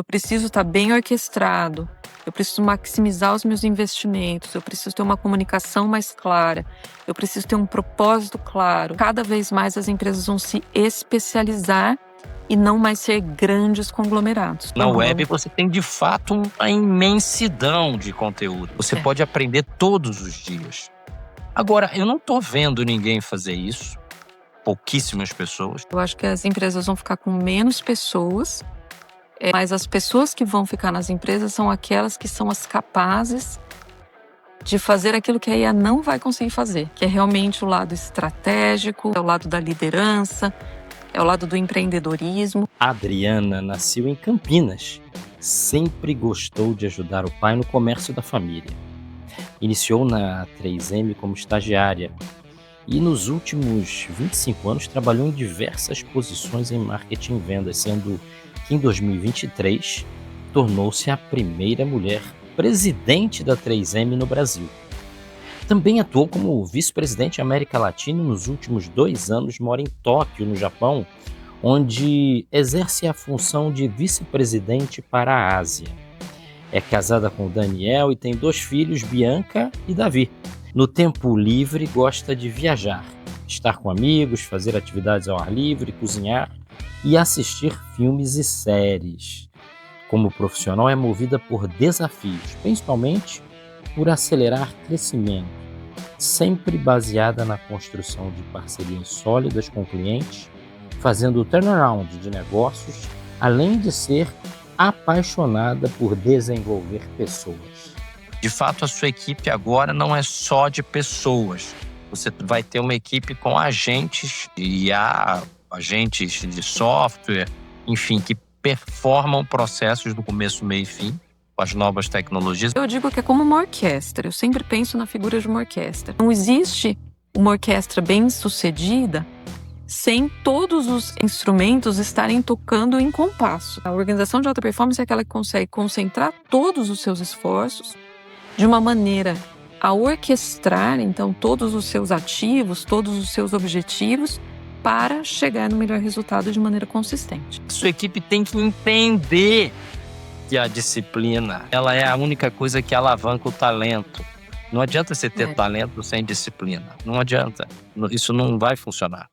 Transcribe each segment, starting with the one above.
preciso estar bem orquestrado, eu preciso maximizar os meus investimentos, eu preciso ter uma comunicação mais clara, eu preciso ter um propósito claro. Cada vez mais as empresas vão se especializar e não mais ser grandes conglomerados. Na web você tem de fato uma imensidão de conteúdo. Você pode aprender todos os dias. Agora, eu não estou vendo ninguém fazer isso. Pouquíssimas pessoas. Eu acho que as empresas vão ficar com menos pessoas, mas as pessoas que vão ficar nas empresas são aquelas que são as capazes de fazer aquilo que a IA não vai conseguir fazer, que é realmente o lado estratégico, é o lado da liderança, é o lado do empreendedorismo. A Adriana nasceu em Campinas. Sempre gostou de ajudar o pai no comércio da família. Iniciou na 3M como estagiária e nos últimos 25 anos trabalhou em diversas posições em marketing e vendas, sendo que em 2023 tornou-se a primeira mulher presidente da 3M no Brasil. Também atuou como vice-presidente América Latina e nos últimos 2 anos mora em Tóquio, no Japão, onde exerce a função de vice-presidente para a Ásia. É casada com o Daniel e tem 2 filhos, Bianca e Davi. No tempo livre, gosta de viajar, estar com amigos, fazer atividades ao ar livre, cozinhar e assistir filmes e séries. Como profissional, é movida por desafios, principalmente por acelerar crescimento, sempre baseada na construção de parcerias sólidas com clientes, fazendo o turnaround de negócios, além de ser apaixonada por desenvolver pessoas. De fato, a sua equipe agora não é só de pessoas. Você vai ter uma equipe com agentes de IA, agentes de software, enfim, que performam processos do começo, meio e fim com as novas tecnologias. Eu digo que é como uma orquestra. Eu sempre penso na figura de uma orquestra. Não existe uma orquestra bem-sucedida sem todos os instrumentos estarem tocando em compasso. A organização de alta performance é aquela que consegue concentrar todos os seus esforços de uma maneira a orquestrar, então, todos os seus ativos, todos os seus objetivos para chegar no melhor resultado de maneira consistente. Sua equipe tem que entender que a disciplina, ela é a única coisa que alavanca o talento. Não adianta você ter talento sem disciplina. Não adianta. Isso não vai funcionar.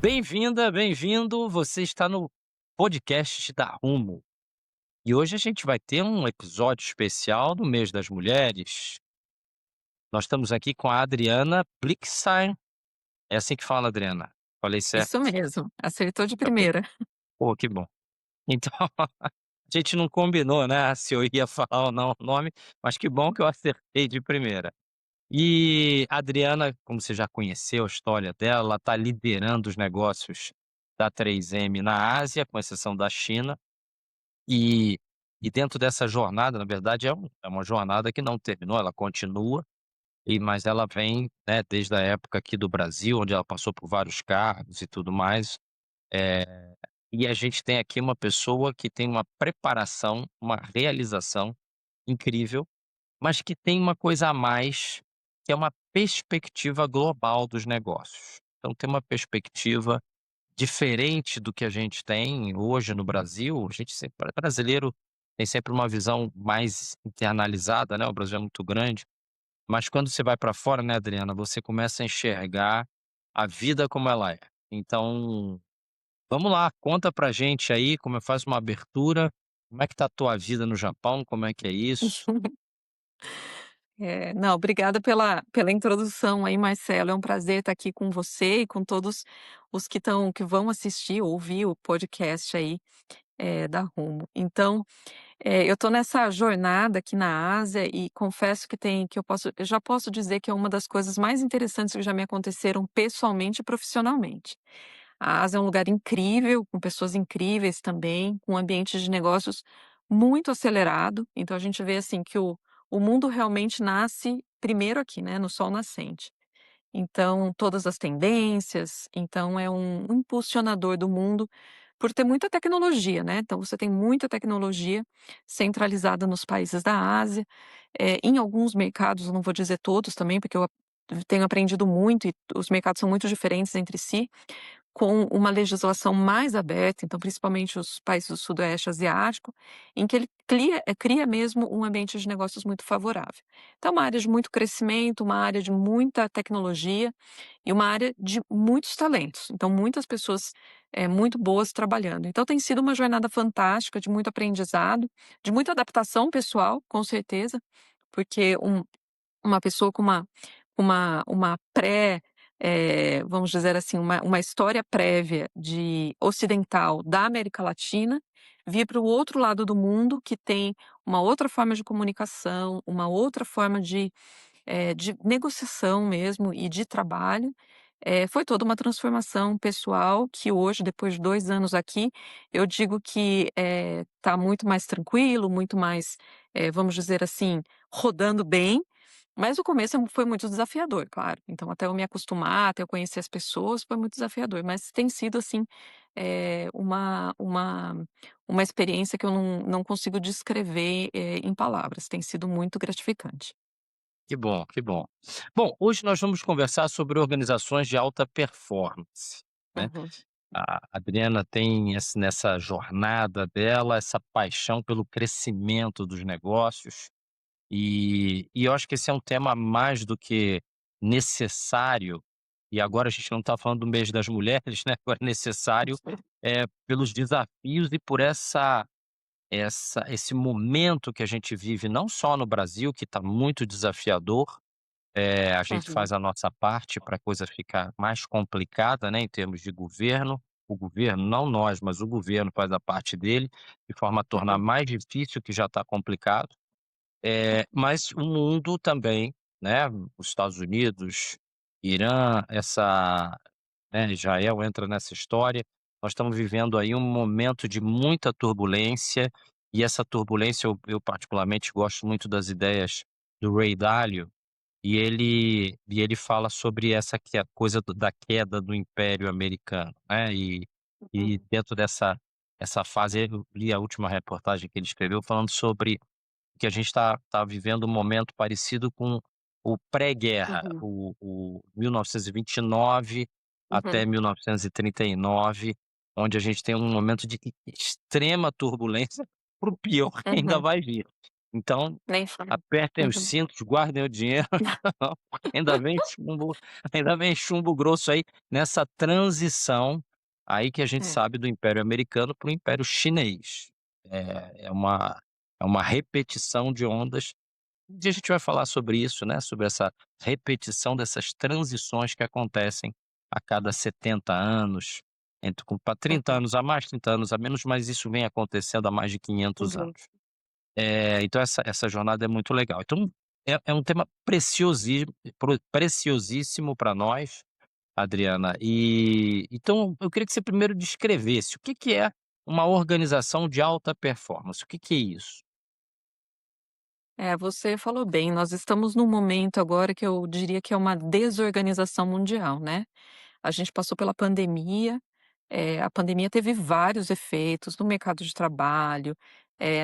Bem-vinda, bem-vindo. Você está no podcast da Rumo. E hoje a gente vai ter um episódio especial do Mês das Mulheres. Nós estamos aqui com a Adriana Blixheim. É assim que fala, Adriana? Falei certo? Isso mesmo, acertou de primeira. Pô, que bom. Então, a gente não combinou, né, se eu ia falar ou não o nome, mas que bom que eu acertei de primeira. E a Adriana, como você já conheceu a história dela, ela está liderando os negócios da 3M na Ásia, com exceção da China. E, e dentro dessa jornada, na verdade, é uma jornada que não terminou, ela continua. Mas ela vem, né, desde a época aqui do Brasil, onde ela passou por vários cargos e tudo mais. E a gente tem aqui uma pessoa que tem uma preparação, uma realização incrível, mas que tem uma coisa a mais, que é uma perspectiva global dos negócios. Então tem uma perspectiva diferente do que a gente tem hoje no Brasil. A gente sempre, brasileiro tem sempre uma visão mais internalizada, né? O Brasil é muito grande. Mas quando você vai para fora, né, Adriana, você começa a enxergar a vida como ela é. Então, vamos lá, conta pra gente aí, faz uma abertura, como é que tá a tua vida no Japão, como é que é isso? Não, obrigada pela introdução aí, Marcelo. É um prazer estar aqui com você e com todos os que vão assistir, ouvir o podcast aí da Rumo. Então, eu estou nessa jornada aqui na Ásia e confesso que eu já posso dizer que é uma das coisas mais interessantes que já me aconteceram pessoalmente e profissionalmente. A Ásia é um lugar incrível, com pessoas incríveis também, com um ambiente de negócios muito acelerado. Então a gente vê assim que o mundo realmente nasce primeiro aqui, né, no sol nascente. Então, todas as tendências, então é um impulsionador do mundo por ter muita tecnologia, né? Então você tem muita tecnologia centralizada nos países da Ásia, em alguns mercados, eu não vou dizer todos também, porque tenho aprendido muito, e os mercados são muito diferentes entre si, com uma legislação mais aberta, então principalmente os países do sudoeste asiático, em que ele cria mesmo um ambiente de negócios muito favorável. Então uma área de muito crescimento, uma área de muita tecnologia e uma área de muitos talentos, então muitas pessoas, muito boas trabalhando. Então tem sido uma jornada fantástica, de muito aprendizado, de muita adaptação pessoal, com certeza, porque uma pessoa com uma vamos dizer assim, uma história prévia de ocidental da América Latina, vir para o outro lado do mundo que tem uma outra forma de comunicação, uma outra forma de negociação mesmo e de trabalho, foi toda uma transformação pessoal que hoje, depois de 2 anos aqui, eu digo que, tá muito mais tranquilo, muito mais, vamos dizer assim, rodando bem, mas o começo foi muito desafiador, claro. Então até eu me acostumar, até eu conhecer as pessoas, foi muito desafiador, mas tem sido assim, uma experiência que eu não consigo descrever, em palavras, tem sido muito gratificante. Que bom, que bom. Bom, hoje nós vamos conversar sobre organizações de alta performance, né. Uhum, A Adriana tem nessa jornada dela, essa paixão pelo crescimento dos negócios, e eu acho que esse é um tema mais do que necessário, e agora a gente não está falando do mês das mulheres, né, agora é necessário, pelos desafios e por esse momento que a gente vive, não só no Brasil, que está muito desafiador, a gente uhum, faz a nossa parte para a coisa ficar mais complicada, né, em termos de governo. O governo, não nós, mas o governo faz a parte dele, de forma a tornar uhum, mais difícil o que já está complicado. Mas o mundo também, né, os Estados Unidos, Irã, Israel entra nessa história. Nós estamos vivendo aí um momento de muita turbulência, e essa turbulência eu particularmente gosto muito das ideias do Ray Dalio, e ele fala sobre essa que é a coisa da queda do Império Americano, né, e uhum, dentro dessa fase, eu li a última reportagem que ele escreveu falando sobre que a gente está vivendo um momento parecido com o pré-guerra, uhum, o 1929 até uhum, 1939, onde a gente tem um momento de extrema turbulência para o pior que ainda uhum. vai vir. Então, Nem falo. apertem os Uhum. cintos, guardem o dinheiro, ainda vem chumbo ainda vem chumbo grosso aí, nessa transição aí que a gente É. sabe do Império Americano para o Império Chinês. É uma repetição de ondas, e a gente vai falar sobre isso, né, sobre essa repetição dessas transições que acontecem a cada 70 anos, entre com pra 30 Uhum, anos a mais, 30 anos a menos, mas isso vem acontecendo há mais de 500 uhum, anos. Então essa jornada é muito legal. Então, é um tema preciosíssimo para nós, Adriana, e então eu queria que você primeiro descrevesse o que que é uma organização de alta performance, o que que é isso? É, você falou bem, nós estamos num momento agora que eu diria que é uma desorganização mundial, né. A gente passou pela pandemia, a pandemia teve vários efeitos no mercado de trabalho,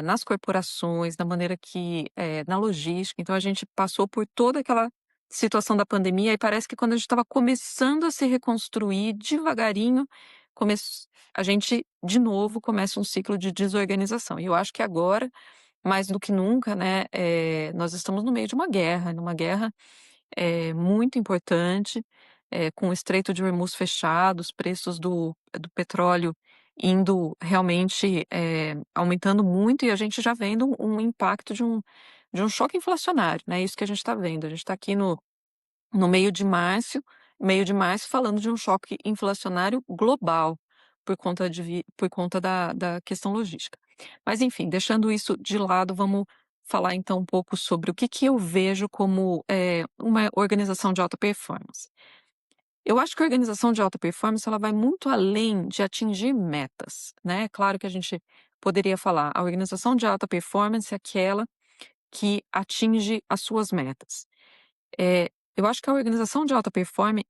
nas corporações, na maneira que na logística, então a gente passou por toda aquela situação da pandemia e parece que quando a gente estava começando a se reconstruir devagarinho, come a gente de novo começa um ciclo de desorganização. E eu acho que agora mais do que nunca, né, nós estamos no meio de uma guerra, numa guerra, muito importante, com o Estreito de Hormuz fechado, os preços do petróleo indo realmente, aumentando muito e a gente já vendo um impacto de um choque inflacionário, né, isso que a gente está vendo. A gente está aqui no meio de março, falando de um choque inflacionário global, por conta da questão logística. Mas enfim, deixando isso de lado, vamos falar então um pouco sobre o que que eu vejo como, uma organização de alta performance. Eu acho que a organização de alta performance, ela vai muito além de atingir metas, né. Claro que a gente poderia falar, a organização de alta performance é aquela que atinge as suas metas. Eu acho que a organização de alta performance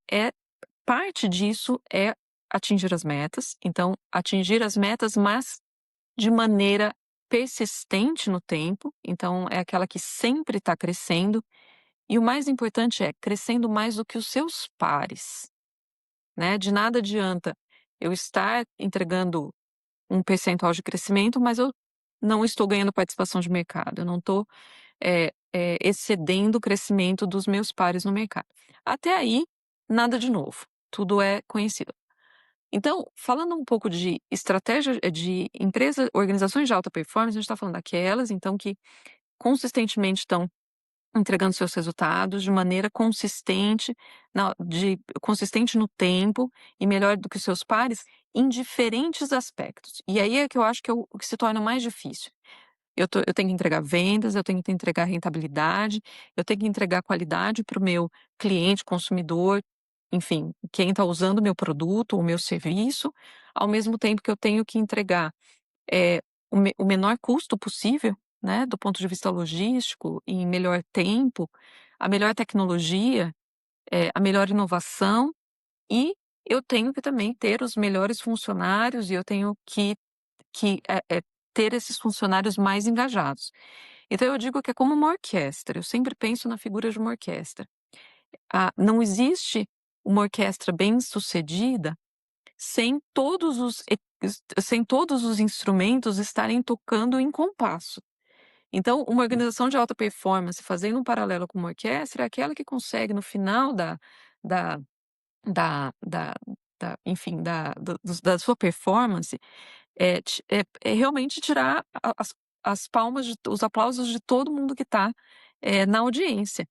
parte disso é atingir as metas, então atingir as metas, mas de maneira persistente no tempo, então é aquela que sempre está crescendo E o mais importante é crescendo mais do que os seus pares, né. De nada adianta eu estar entregando um percentual de crescimento, mas eu não estou ganhando participação de mercado, eu não estou, excedendo o crescimento dos meus pares no mercado. Até aí, nada de novo, tudo é conhecido. Então, falando um pouco de estratégia, de empresa organizações de alta performance, a gente está falando daquelas, então, que consistentemente estão entregando seus resultados de maneira consistente, consistente no tempo e melhor do que os seus pares em diferentes aspectos. E aí é que eu acho que é o que se torna mais difícil. Eu tenho que entregar vendas, eu tenho que entregar rentabilidade, eu tenho que entregar qualidade para o meu cliente, consumidor, enfim, quem está usando o meu produto, o meu serviço, ao mesmo tempo que eu tenho que entregar eh, o menor custo possível, né, do ponto de vista logístico, em melhor tempo, a melhor tecnologia, a melhor inovação e eu tenho que também ter os melhores funcionários e eu tenho que ter esses funcionários mais engajados. Então eu digo que é como uma orquestra, eu sempre penso na figura de uma orquestra. Não existe uma orquestra bem-sucedida sem todos os instrumentos estarem tocando em compasso. Então, uma organização de alta performance, fazendo um paralelo com uma orquestra, é aquela que consegue no final da da enfim, da sua performance, realmente tirar as palmas de os aplausos de todo mundo que está, na audiência.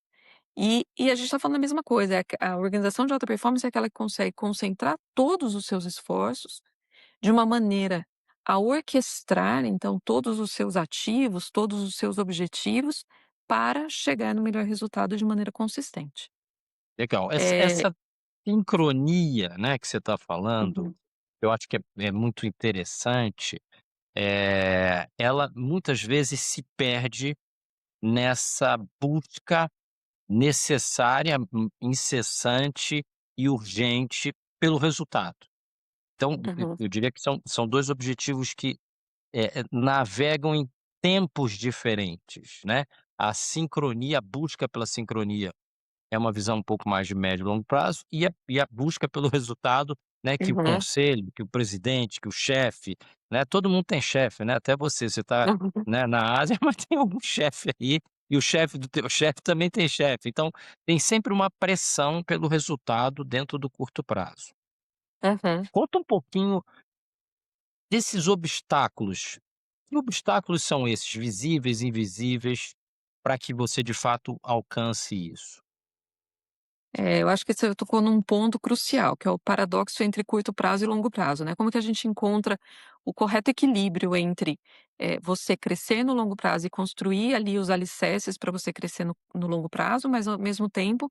E a gente está falando a mesma coisa, a organização de alta performance é aquela que consegue concentrar todos os seus esforços de uma maneira a orquestrar, então, todos os seus ativos, todos os seus objetivos, para chegar no melhor resultado de maneira consistente. Legal. Essa Eh essa sincronia, né, que você está falando, uhum, eu acho que é muito interessante. Ela muitas vezes se perde nessa busca necessária, incessante e urgente pelo resultado. Então, uhum, eu diria que são 2 objetivos que, navegam em tempos diferentes, né. A sincronia, a busca pela sincronia é uma visão um pouco mais de médio e longo prazo, e a busca pelo resultado, né, que o uhum, conselho, que o presidente, que o chefe, né, todo mundo tem chefe, né, até você está, uhum, né, na Ásia, mas tem algum chefe aí, e o chefe do teu chefe também tem chefe, então tem sempre uma pressão pelo resultado dentro do curto prazo. uhum. Conta um pouquinho desses obstáculos. Que obstáculos são esses, visíveis e invisíveis, para que você de fato alcance isso? Eu acho que você tocou num ponto crucial, que é o paradoxo entre curto prazo e longo prazo, né. Como que a gente encontra o correto equilíbrio entre, você crescer no longo prazo e construir ali os alicerces para você crescer no longo prazo, mas ao mesmo tempo,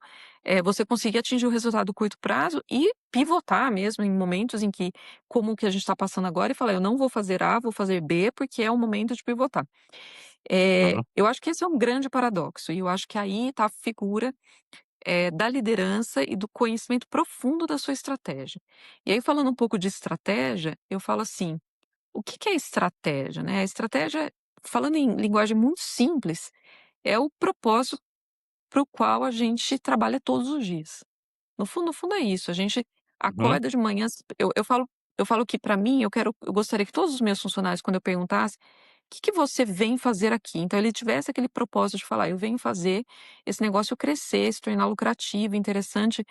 você conseguir atingir o resultado do curto prazo e pivotar mesmo em momentos em que, como o que a gente está passando agora, e falar: "Eu não vou fazer A, vou fazer B, porque é o momento de pivotar". Uhum, Eu acho que esse é um grande paradoxo e eu acho que aí está a figura da liderança e do conhecimento profundo da sua estratégia. E aí falando um pouco de estratégia, eu falo assim, o que que é estratégia, né? A estratégia, falando em linguagem muito simples, é o propósito para o qual a gente trabalha todos os dias. No fundo é isso, a gente uhum. acorda de manhã, eu falo que para mim eu gostaria que todos os meus funcionários, quando eu perguntasse: "Que você vem fazer aqui?", então ele tivesse aquele propósito de falar: "Eu venho fazer esse negócio crescer, se tornar lucrativo, interessante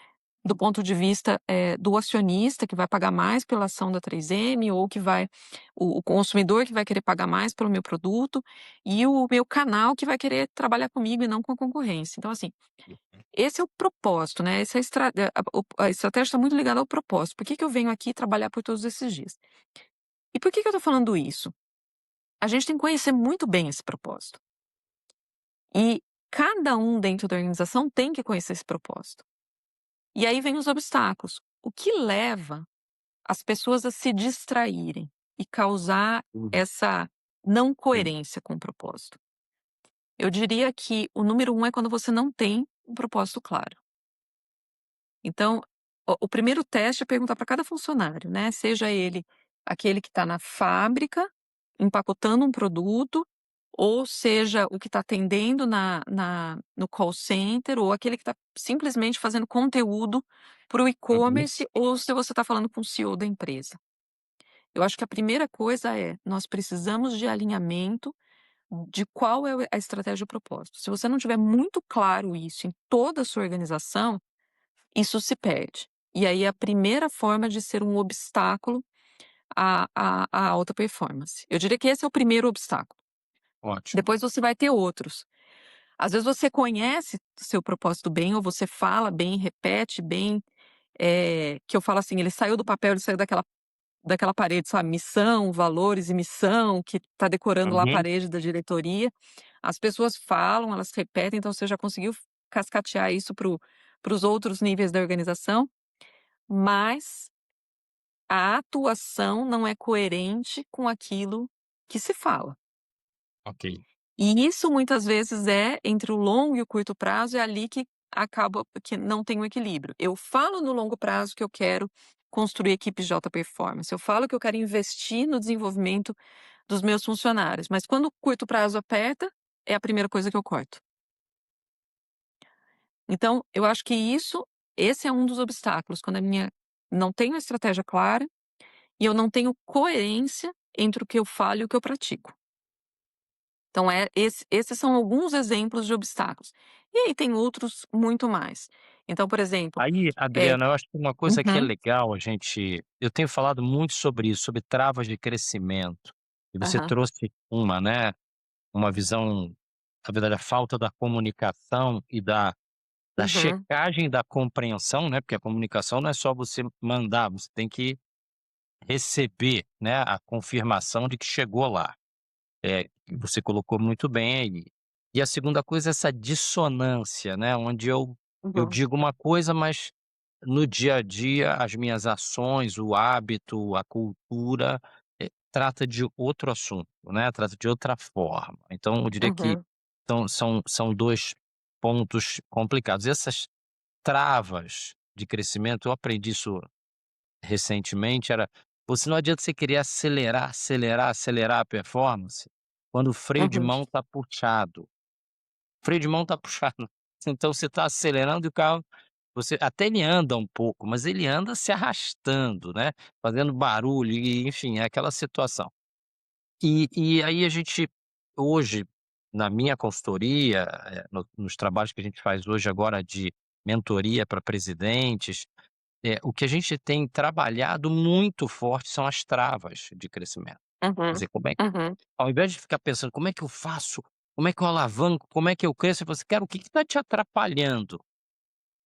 do ponto de vista, do acionista que vai pagar mais pela ação da 3M ou que vai o consumidor que vai querer pagar mais pelo meu produto, e o meu canal que vai querer trabalhar comigo e não com a concorrência". Então assim, esse é o propósito, né, essa a estratégia está muito ligada ao propósito. Por que que eu venho aqui trabalhar por todos esses dias? E por que que eu estou falando isso? A gente tem que conhecer muito bem esse propósito. E cada um dentro da organização tem que conhecer esse propósito. E aí vem os obstáculos. O que leva as pessoas a se distraírem e causar Uhum. essa não coerência com o propósito? Eu diria que o número um é quando você não tem um propósito claro. Então, o primeiro teste é perguntar para cada funcionário, né, seja ele aquele que está na fábrica, empacotando um produto, ou seja o que está atendendo no call center, ou aquele que está simplesmente fazendo conteúdo para o Uhum. e-commerce, ou se você está falando com o CEO da empresa. Eu acho que a primeira coisa é, nós precisamos de alinhamento de qual é a estratégia e o propósito. Se você não tiver muito claro isso em toda a sua organização, isso se perde. E aí é a primeira forma de ser um obstáculo à alta performance. Eu diria que esse é o primeiro obstáculo. Ótimo. Depois você vai ter outros. Às vezes você conhece o seu propósito bem, ou você fala bem, repete bem, que eu falo assim, ele saiu do papel, ele saiu daquela parede, sabe, missão, valores e missão, que está decorando lá a Uhum. parede da diretoria. As pessoas falam, elas repetem, então você já conseguiu cascatear isso para os outros níveis da organização, mas a atuação não é coerente com aquilo que se fala. Ok. E isso muitas vezes é entre o longo e o curto prazo, é ali que acaba que não tem um equilíbrio. Eu falo no longo prazo que eu quero construir equipes de alta performance, eu falo que eu quero investir no desenvolvimento dos meus funcionários, mas quando o curto prazo aperta, é a primeira coisa que eu corto. Então, eu acho que esse é um dos obstáculos, quando a minha não tenho a estratégia clara e eu não tenho coerência entre o que eu falo e o que eu pratico. Então esses são alguns exemplos de obstáculos. E aí tem outros muito mais. Então, por exemplo, Aí, é Adriana, eu acho que uma coisa que é uhum, legal eu tenho falado muito sobre isso, sobre travas de crescimento, e você aham, trouxe uma visão, na verdade, a falta da comunicação e da uhum, checagem da compreensão, né, porque a comunicação não é só você mandar, você tem que receber, né, a confirmação de que chegou lá. Você colocou muito bem aí. E a segunda coisa é essa dissonância, né, onde eu uhum, digo uma coisa, mas no dia a dia as minhas ações, o hábito, a cultura, trata de outro assunto, né, trata de outra forma. Então eu diria que uhum, são 2 pontos complicados. Essas travas de crescimento, eu aprendi isso recentemente, você não adianta você querer acelerar, acelerar, acelerar a performance, quando o freio de uhum, mão está puxado. O freio de mão está puxado, então você está acelerando e o carro você até ele anda um pouco, mas ele anda se arrastando, né, fazendo barulho e enfim, é aquela situação. E aí a gente hoje, na minha consultoria, nos trabalhos que a gente faz hoje agora de mentoria para presidentes, o que a gente tem trabalhado muito forte são as travas de crescimento. Quer uhum, dizer, como é uhum, ao invés de ficar pensando: "Como é que eu faço? Como é que eu alavanco? Como é que eu cresço?", você "Cara, o que está te atrapalhando?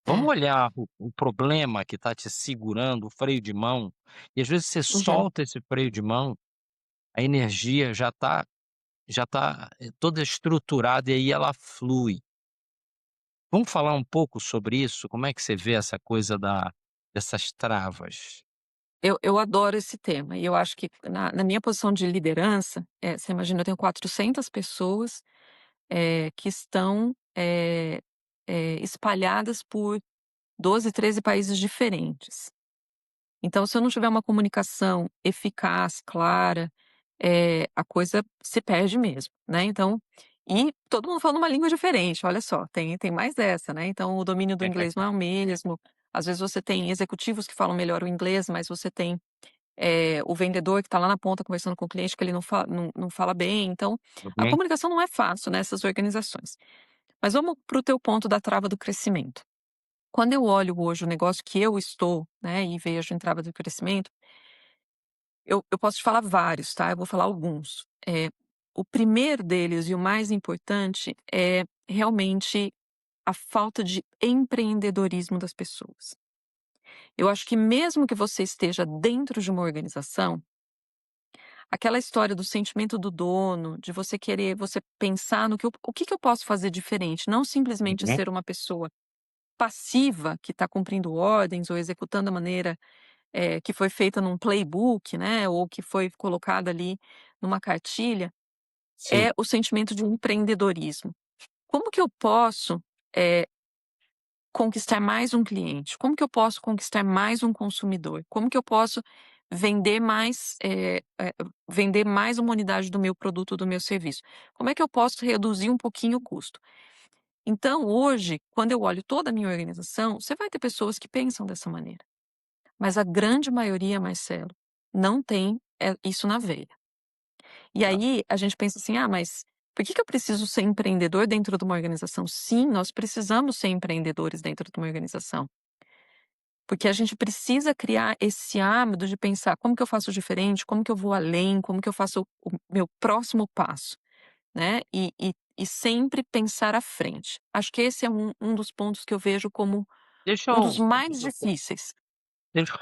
Vamos é, olhar o problema que está te segurando, o freio de mão", e às vezes você uhum. solta esse freio de mão, a energia já tá toda estruturada e aí ela flui. Vamos falar um pouco sobre isso? Como é que você vê essa coisa dessas travas? Eu adoro esse tema e eu acho que na minha posição de liderança, você imagina, eu tenho 400 pessoas, que estão, espalhadas por 12, 13 países diferentes. Então, se eu não tiver uma comunicação eficaz, clara, a coisa se perde mesmo, né. Então e todo mundo fala uma língua diferente, olha só, tem mais essa, né. Então o domínio do inglês não é o mesmo, às vezes você tem executivos que falam melhor o inglês, mas você tem, o vendedor que está lá na ponta conversando com o cliente que ele não fala bem, então a Uhum. comunicação não é fácil nessas organizações. Mas vamos para o teu ponto da trava do crescimento. Quando eu olho hoje o negócio que eu estou, né, e vejo em trava do crescimento, eu posso te falar vários, tá, eu vou falar alguns. O primeiro deles e o mais importante é realmente a falta de empreendedorismo das pessoas. Eu acho que mesmo que você esteja dentro de uma organização, aquela história do sentimento do dono, de você querer você pensar no o que que eu posso fazer diferente, não simplesmente Uhum. ser uma pessoa passiva que está cumprindo ordens ou executando a maneira que foi feita num playbook, né, ou que foi colocada ali numa cartilha, Sim. é o sentimento de empreendedorismo. Como que eu posso, eh, conquistar mais um cliente? Como que eu posso conquistar mais um consumidor? Como que eu posso vender mais, vender mais uma unidade do meu produto, do meu serviço. Como é que eu posso reduzir um pouquinho o custo? Então hoje, quando eu olho toda a minha organização, você vai ter pessoas que pensam dessa maneira, mas a grande maioria, Marcelo, não tem, isso na veia. E Tá. aí a gente pensa assim: "Ah, mas por que que eu preciso ser empreendedor dentro de uma organização?" Sim, nós precisamos ser empreendedores dentro de uma organização, porque a gente precisa criar esse hábito de pensar: "Como que eu faço diferente? Como que eu vou além? Como que eu faço o meu próximo passo?", né, e sempre pensar à frente. Acho que esse é um dos pontos que eu vejo como Deixa um dos eu mais difíceis. deixa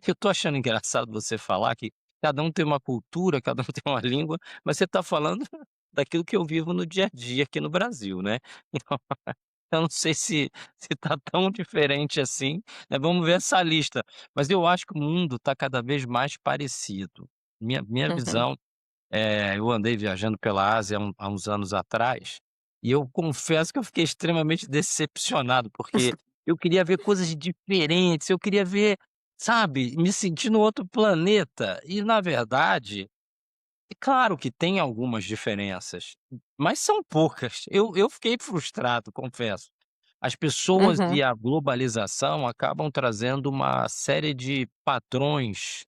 eu tô achando engraçado você falar que cada um tem uma cultura, cada um tem uma língua, mas você tá falando daquilo que eu vivo no dia a dia aqui no Brasil, né. Então, eu não sei se tá tão diferente assim, né, vamos ver essa lista, mas eu acho que o mundo tá cada vez mais parecido. Minha Uhum. visão, eu andei viajando pela Ásia há uns anos atrás, e eu confesso que eu fiquei extremamente decepcionado, porque eu queria ver coisas diferentes, eu queria ver, sabe, me sentir no outro planeta, e na verdade, é claro que tem algumas diferenças, mas são poucas. Eu fiquei frustrado, confesso. As pessoas Uhum. e a globalização acabam trazendo uma série de padrões,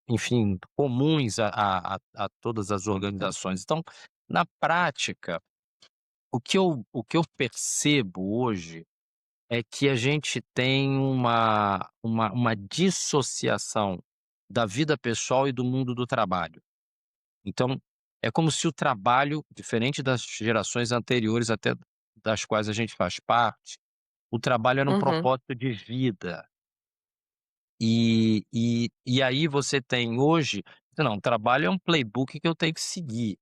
enfim, comuns a todas as organizações. Então, na prática, o que eu percebo hoje é que a gente tem uma dissociação da vida pessoal e do mundo do trabalho. Então, é como se o trabalho, diferente das gerações anteriores, até das quais a gente faz parte, o trabalho era um Uhum. propósito de vida. E aí você tem hoje, não, o trabalho é um playbook que eu tenho que seguir.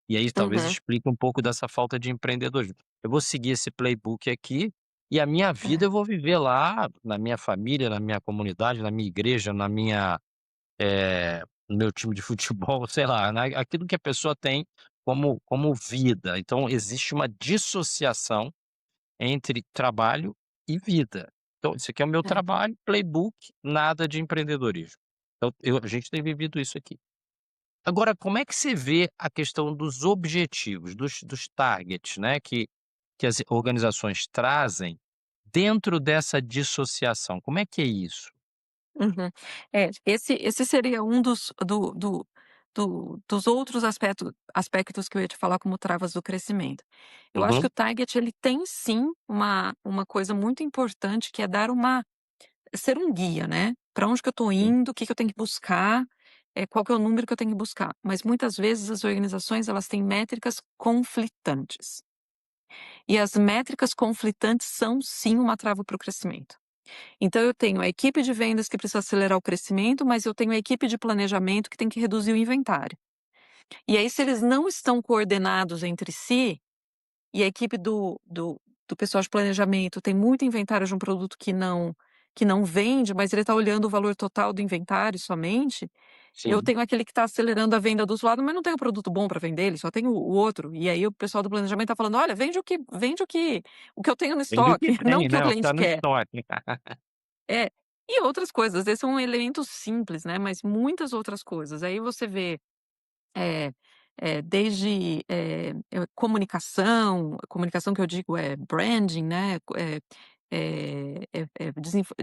E aí talvez Uhum. explique um pouco dessa falta de empreendedorismo. Eu vou seguir esse playbook aqui, e a minha vida eu vou viver lá, na minha família, na minha comunidade, na minha igreja, no meu time de futebol, sei lá, né, aquilo que a pessoa tem como vida. Então existe uma dissociação entre trabalho e vida. Então, isso aqui é o meu É. trabalho, playbook, nada de empreendedorismo. Então a gente tem vivido isso aqui. Agora, como é que você vê a questão dos objetivos, dos targets, né, que as organizações trazem dentro dessa dissociação? Como é que é isso? Uhum. É, esse seria um dos outros aspectos que eu ia te falar como travas do crescimento. Eu acho que Uhum, o target ele tem sim uma coisa muito importante que é dar uma ser um guia, né, para onde que eu estou sim, indo, o que que eu tenho que buscar, qual que é o número que eu tenho que buscar. Mas muitas vezes as organizações elas têm métricas conflitantes. E as métricas conflitantes são sim uma trava para o crescimento. Então eu tenho a equipe de vendas que precisa acelerar o crescimento, mas eu tenho a equipe de planejamento que tem que reduzir o inventário. E aí, se eles não estão coordenados entre si, e a equipe do pessoal de planejamento tem muito inventário de um produto que não vende, mas ele está olhando o valor total do inventário somente, eu sim. tenho aquele que está acelerando a venda do outro lado, mas não tem o produto bom para vender, ele só tem o outro. E aí o pessoal do planejamento está falando: "Olha, vende o que eu tenho no Vende o que estoque, não o tem, que o né, o que cliente tá no quer". estoque. É, e outras coisas, esses são elementos simples, né, mas muitas outras coisas. Aí você vê, eh desde, comunicação que eu digo é branding, né,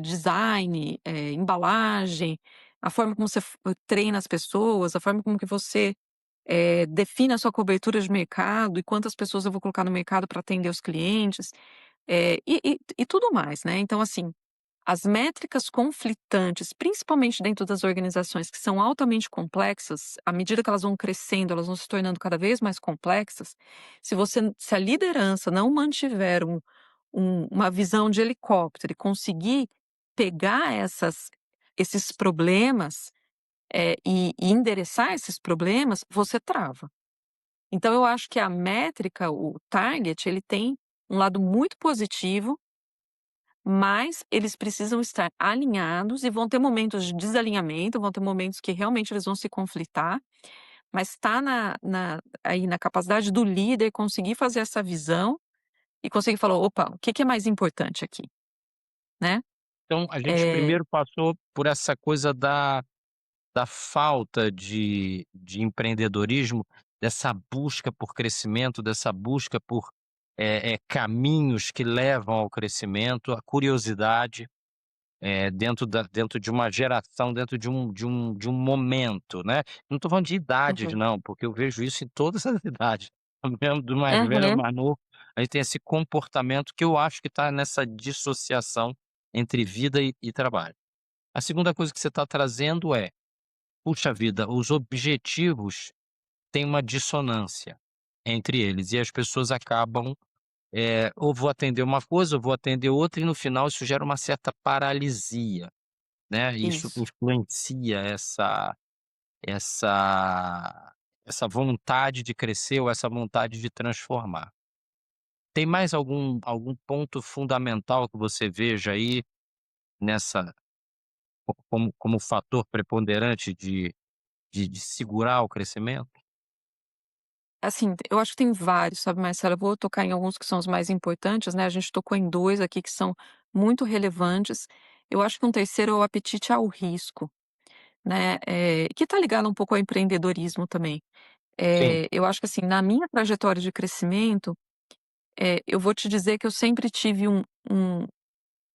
design, embalagem, a forma como você treina as pessoas, a forma como que você, define a sua cobertura de mercado e quantas pessoas eu vou colocar no mercado para atender os clientes, e tudo mais, né. Então assim, as métricas conflitantes, principalmente dentro das organizações que são altamente complexas, à medida que elas vão crescendo, elas vão se tornando cada vez mais complexas. Se a liderança não mantiver uma visão de helicóptero e conseguir pegar esses problemas, e endereçar esses problemas, você trava. Então eu acho que a métrica, o target, ele tem um lado muito positivo, mas eles precisam estar alinhados e vão ter momentos de desalinhamento, vão ter momentos que realmente eles vão se conflitar, mas está aí na capacidade do líder conseguir fazer essa visão e conseguir falar: "Opa, o que que é mais importante aqui?", né. Então a gente Eh primeiro passou por essa coisa da falta de empreendedorismo, dessa busca por crescimento, dessa busca por, caminhos que levam ao crescimento, a curiosidade, dentro de uma geração, dentro de um momento, né. Não estou falando de idades uhum. não, porque eu vejo isso em todas as idades, mesmo do mais velho ao Uhum. mais novo, a gente tem esse comportamento que eu acho que está nessa dissociação entre vida e trabalho. A segunda coisa que você está trazendo é: puxa vida, os objetivos têm uma dissonância entre eles e as pessoas acabam, ou vou atender uma coisa ou vou atender outra e no final isso gera uma certa paralisia, né, e isso Isso. influencia essa essa vontade de crescer ou essa vontade de transformar. Tem mais algum ponto fundamental que você veja aí nessa como fator preponderante de segurar o crescimento? Assim, eu acho que tem vários, sabe, Marcelo, eu vou tocar em alguns que são os mais importantes, né, a gente tocou em 2 aqui que são muito relevantes. Eu acho que um terceiro é o apetite ao risco, né, que tá ligado um pouco ao empreendedorismo também. Sim. Eu acho que, assim, na minha trajetória de crescimento, eu vou te dizer que eu sempre tive um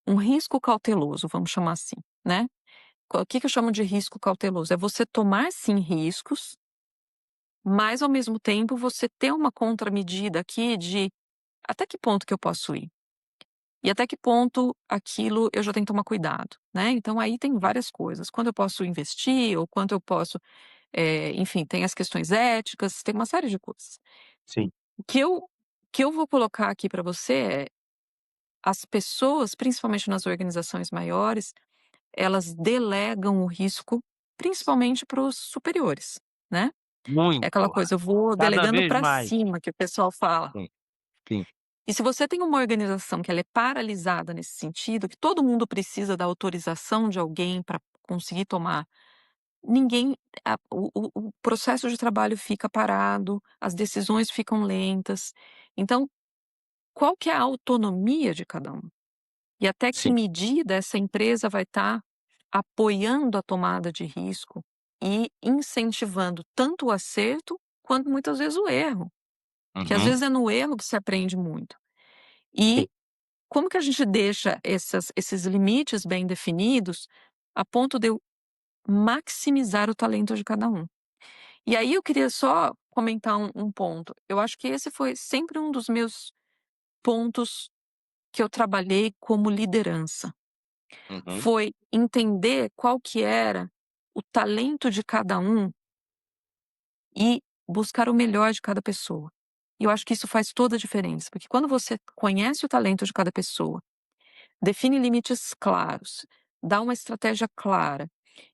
um risco cauteloso, vamos chamar assim, né. O que que eu chamo de risco cauteloso? É você tomar sim riscos, mas ao mesmo tempo você ter uma contramedida aqui de até que ponto que eu posso ir? E até que ponto aquilo eu já tenho que tomar cuidado, né. Então aí tem várias coisas, quando eu posso investir ou quanto eu posso, enfim, tem as questões éticas, tem uma série de coisas. Sim. O que eu vou colocar aqui para você é, as pessoas, principalmente nas organizações maiores, elas delegam o risco, principalmente para os superiores, né. É aquela Muito, coisa, eu vou cada delegando vez para mais. cima, que o pessoal fala. Sim, sim, E se você tem uma organização que ela é paralisada nesse sentido, que todo mundo precisa da autorização de alguém para conseguir tomar, ninguém o processo de trabalho fica parado, as decisões ficam lentas. Então, qual que é a autonomia de cada um? E até que sim. medida essa empresa vai estar apoiando a tomada de risco e incentivando tanto o acerto, quanto muitas vezes o erro, porque às Uhum. vezes é no erro que se aprende muito. Sim. E como que a gente deixa esses limites bem definidos, a ponto de eu maximizar o talento de cada um? E aí eu queria só comentar um ponto, eu acho que esse foi sempre um dos meus pontos que eu trabalhei como liderança, Uhum. foi entender qual que era o talento de cada um e buscar o melhor de cada pessoa. E eu acho que isso faz toda a diferença, porque quando você conhece o talento de cada pessoa, define limites claros, dá uma estratégia clara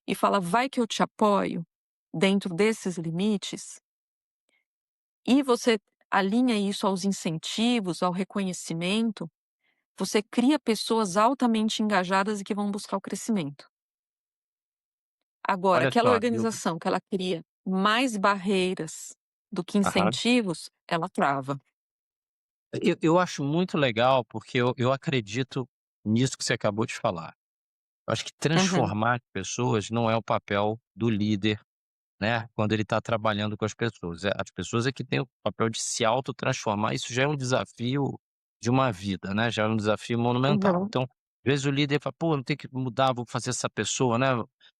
e fala: "Vai que eu te apoio dentro desses limites", e você alinha isso aos incentivos, ao reconhecimento, você cria pessoas altamente engajadas e que vão buscar o crescimento. Agora, Olha aquela só, eu organização que ela cria mais barreiras do que aham. incentivos, ela trava. Eu acho muito legal, porque eu acredito nisso que você acabou de falar. Eu acho que Uhum, transformar pessoas não é o papel do líder, né, quando ele está trabalhando com as pessoas é que têm o papel de se autotransformar, isso já é um desafio de uma vida, né, já é um desafio monumental. uhum, Então, às vezes o líder fala: "Pô, não tem que mudar, vou fazer essa pessoa, né,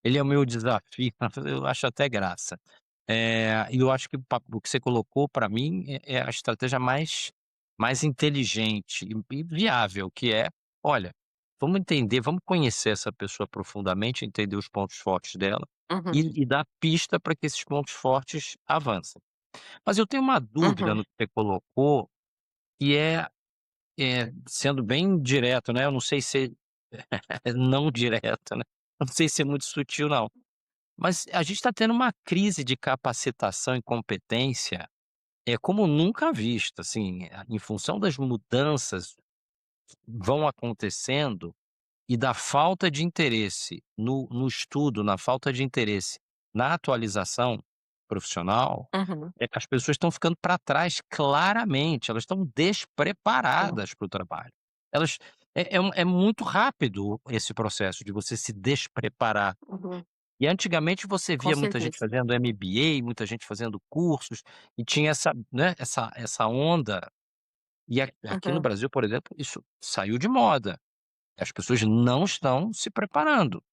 ele é o meu desafio", eu acho até graça. E eu acho que o que você colocou para mim é a estratégia mais inteligente e viável, que é: "Olha, vamos entender, vamos conhecer essa pessoa profundamente, entender os pontos fortes dela, uhum, e dar pista para que esses pontos fortes avancem. Mas eu tenho uma dúvida uhum, no que você colocou, que sendo bem direto, né, eu não sei se não direto, né, não sei se é muito sutil não, mas a gente está tendo uma crise de capacitação e competência, como nunca vista, assim, em função das mudanças vão acontecendo e da falta de interesse no estudo, na falta de interesse na atualização profissional, uhum, as pessoas estão ficando para trás claramente, elas estão sim, despreparadas para o trabalho. Elas é muito rápido esse processo de você se despreparar. Uhum. E antigamente você Com via muita gente certeza. fazendo MBA, muita gente fazendo cursos, e tinha essa, né, essa onda. E aqui no Uhum, Brasil, por exemplo, isso saiu de moda. As pessoas não estão se preparando.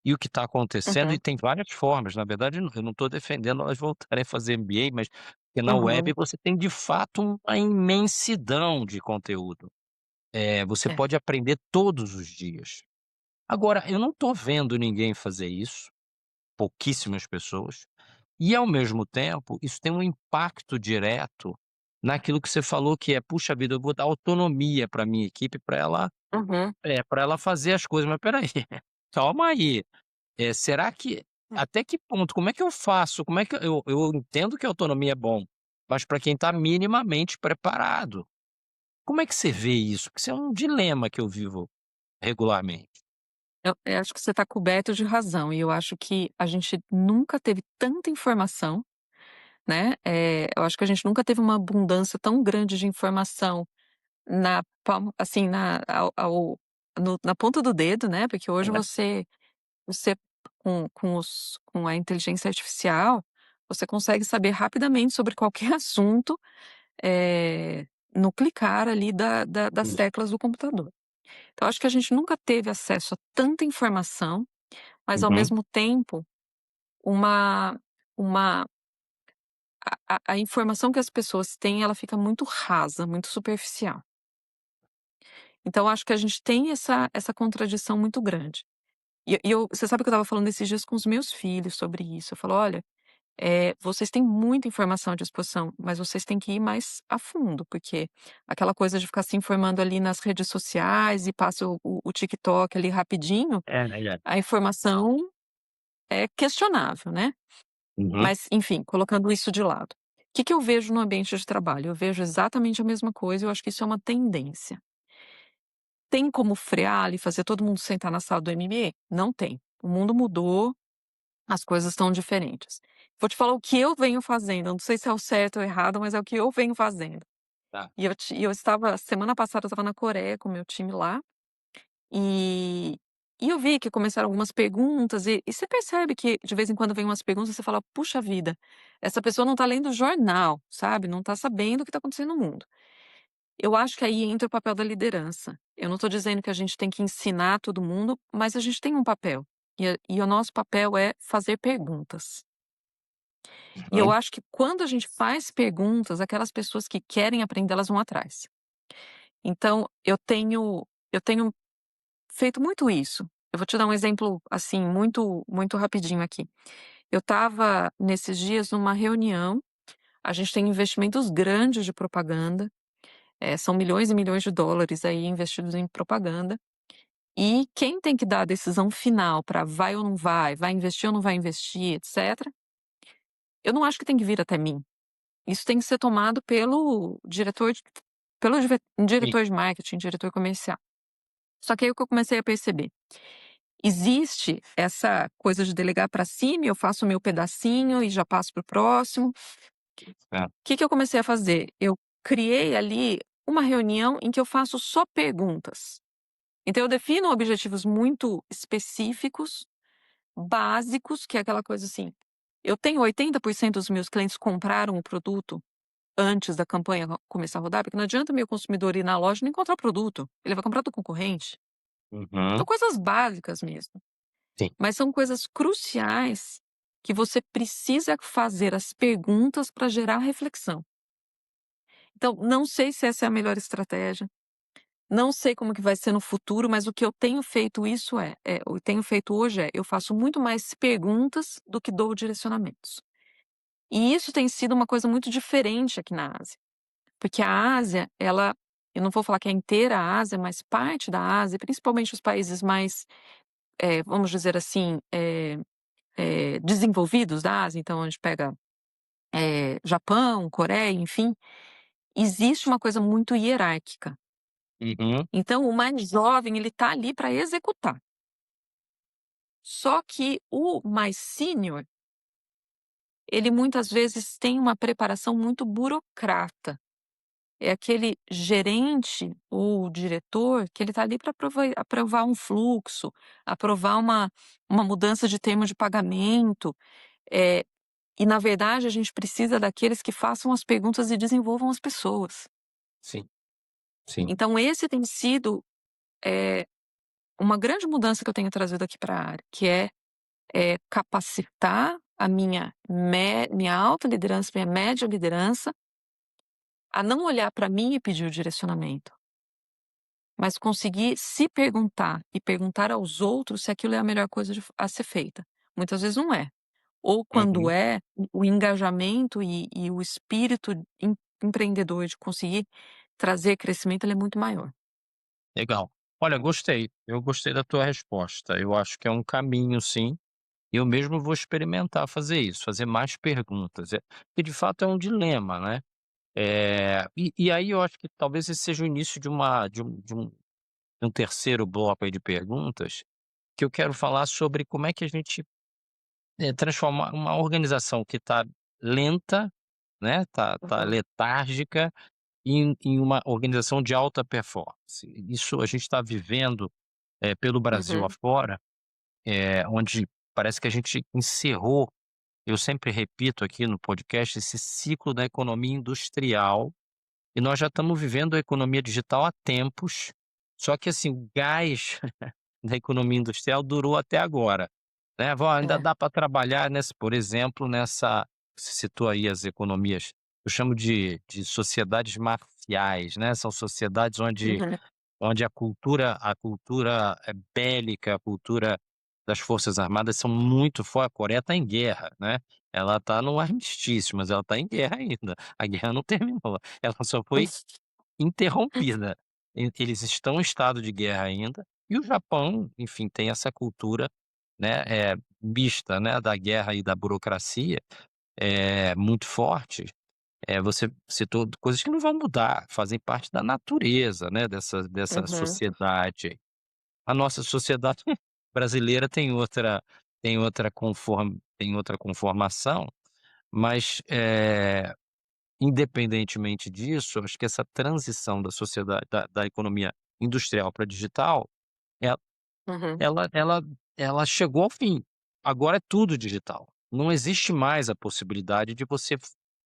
E o que está acontecendo, e uhum, tem várias formas, na verdade eu não estou defendendo elas voltarem a fazer MBA, mas porque na web uhum. você tem de fato uma imensidão de conteúdo. Você É. pode aprender todos os dias. Agora, eu não estou vendo ninguém fazer isso, pouquíssimas pessoas, e ao mesmo tempo isso tem um impacto direto naquilo que você falou que é: "Puxa vida, eu vou dar autonomia para minha equipe para ela Uhum. para ela fazer as coisas", mas espera aí, calma aí. Será que É. até que ponto, como é que eu faço? Como é que eu entendo que a autonomia é bom, mas para quem está minimamente preparado. Como é que você vê isso? Porque isso é um dilema que eu vivo regularmente. Eu acho que você está coberto de razão e eu acho que a gente nunca teve tanta informação, né, eu acho que a gente nunca teve uma abundância tão grande de informação na palma assim, na ao ao no na ponta do dedo, né, porque hoje É, você com a inteligência artificial, você consegue saber rapidamente sobre qualquer assunto, no clicar ali das hum, teclas do computador. Então acho que a gente nunca teve acesso a tanta informação, mas ao uhum, mesmo tempo, uma uma a informação que as pessoas têm, ela fica muito rasa, muito superficial. Então acho que a gente tem essa contradição muito grande. Você sabe que eu estava falando esses dias com os meus filhos sobre isso, eu falo: "Olha, vocês têm muita informação à disposição, mas vocês têm que ir mais a fundo, porque aquela coisa de ficar se informando ali nas redes sociais e passa o TikTok ali rapidinho, é. a informação é questionável, né. Uhum, Mas, enfim, colocando isso de lado. O que que eu vejo no ambiente de trabalho? Eu vejo exatamente a mesma coisa, eu acho que isso é uma tendência. Tem como frear e fazer todo mundo sentar na sala do MBA? Não tem. O mundo mudou, as coisas estão diferentes. Vou te falar o que eu venho fazendo, eu não sei se é o certo ou errado, mas é o que eu venho fazendo. tá. E eu estava semana passada eu estava na Coreia com o meu time lá, e e eu vi que começaram algumas perguntas e você percebe que de vez em quando vem umas perguntas e você fala: "Puxa vida, essa pessoa não está lendo o jornal, sabe, não está sabendo o que está acontecendo no mundo". Eu acho que aí entra o papel da liderança. Eu não estou dizendo que a gente tem que ensinar todo mundo, mas a gente tem um papel, e o nosso papel é fazer perguntas. E eu Uhum, acho que quando a gente faz perguntas, aquelas pessoas que querem aprender, elas vão atrás. Então eu tenho feito muito isso. Eu vou te dar um exemplo, assim, muito muito rapidinho aqui. Eu estava nesses dias numa reunião, a gente tem investimentos grandes de propaganda, são milhões e milhões de dólares aí investidos em propaganda, e quem tem que dar a decisão final para vai ou não vai, vai investir ou não vai investir, etcétera, eu não acho que tem que vir até mim. Isso tem que ser tomado pelo sim. diretor de marketing, diretor comercial. Só que aí o que eu comecei a perceber, existe essa coisa de delegar para cima, eu faço o meu pedacinho e já passo para o próximo. O É. que que eu comecei a fazer? Eu criei ali uma reunião em que eu faço só perguntas. Então eu defino objetivos muito específicos, básicos, que é aquela coisa assim, eu tenho 80% dos meus clientes compraram o produto antes da campanha começar a rodar, porque não adianta meu consumidor ir na loja e não encontrar o produto, ele vai comprar do concorrente. Então Uhum, coisas básicas mesmo. sim. Mas são coisas cruciais que você precisa fazer as perguntas para gerar reflexão. Então, não sei se essa é a melhor estratégia, não sei como que vai ser no futuro, mas o que eu tenho feito eu tenho feito hoje eu faço muito mais perguntas do que dou direcionamentos. E isso tem sido uma coisa muito diferente aqui na Ásia, porque a Ásia, eu não vou falar que é inteira a Ásia, mas parte da Ásia, principalmente os países mais, vamos dizer assim, desenvolvidos da Ásia, então a gente pega, Japão, Coreia, enfim, existe uma coisa muito hierárquica. Uhum, Então o mais jovem ele está ali para executar. Só que o mais sênior, ele muitas vezes tem uma preparação muito burocrata. é aquele gerente ou diretor que ele está ali para aprovar um fluxo, aprovar uma mudança de termo de pagamento, eh, e na verdade a gente precisa daqueles que façam as perguntas e desenvolvam as pessoas. Sim, sim. Então esse tem sido, eh, uma grande mudança que eu tenho trazido aqui para a área, que é capacitar a minha alta liderança, minha média liderança, a não olhar para mim e pedir o direcionamento, mas conseguir se perguntar e perguntar aos outros se aquilo é a melhor coisa a ser feita. Muitas vezes não é. Ou quando Uhum. é, o engajamento e o espírito empreendedor de conseguir trazer crescimento, ele é muito maior. Legal. Olha, gostei. Eu gostei da tua resposta. Eu acho que é um caminho, sim. Eu mesmo vou experimentar fazer isso, fazer mais perguntas. Porque de fato é um dilema, né? E aí eu acho que talvez esse seja o início de um terceiro bloco aí de perguntas, que eu quero falar sobre como é que a gente transforma uma organização que está lenta, né? Tá Uhum, letárgica em uma organização de alta performance. Isso a gente está vivendo pelo Brasil uhum, afora, onde parece que a gente encerrou, eu sempre repito aqui no podcast, esse ciclo da economia industrial, e nós já estamos vivendo a economia digital há tempos, só que assim, o gás da economia industrial durou até agora, né. Ainda é. dá para trabalhar por exemplo, você citou aí as economias, eu chamo de sociedades marciais, né, são sociedades Uhum. onde a cultura bélica, a cultura das forças armadas são muito forte. A Coreia está em guerra, né, ela está no armistício, mas ela está em guerra ainda, a guerra não terminou, ela só foi interrompida. Eles estão em estado de guerra ainda, e o Japão, enfim, tem essa cultura, né, mista, né, da guerra e da burocracia, muito forte. Você citou coisas que não vão mudar, fazem parte da natureza, né, dessa Uhum, sociedade. A nossa sociedade brasileira tem outra conformação, mas, independentemente disso, acho que essa transição da sociedade da economia industrial para digital, e uhum, ela chegou ao fim. Agora é tudo digital. Não existe mais a possibilidade de você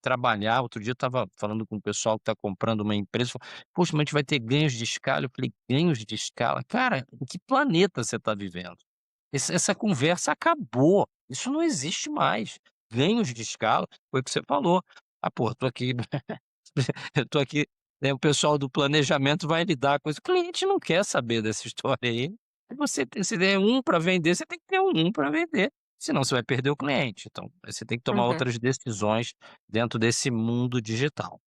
trabalhar. Outro dia eu estava falando com o pessoal que está comprando uma empresa, falou: "Poxa, mas a gente vai ter ganhos de escala". Eu falei: "Ganhos de escala? Cara, em que planeta você está vivendo? Essa conversa acabou, isso não existe mais. Ganhos de escala", foi o que você falou. "Ah, pô, tô aqui eu tô aqui, né, o pessoal do planejamento vai lidar com isso". O cliente não quer saber dessa história aí. Se der um para vender, você tem que ter um para vender, senão você vai perder o cliente. Então, você tem que tomar uhum. outras decisões dentro desse mundo digital.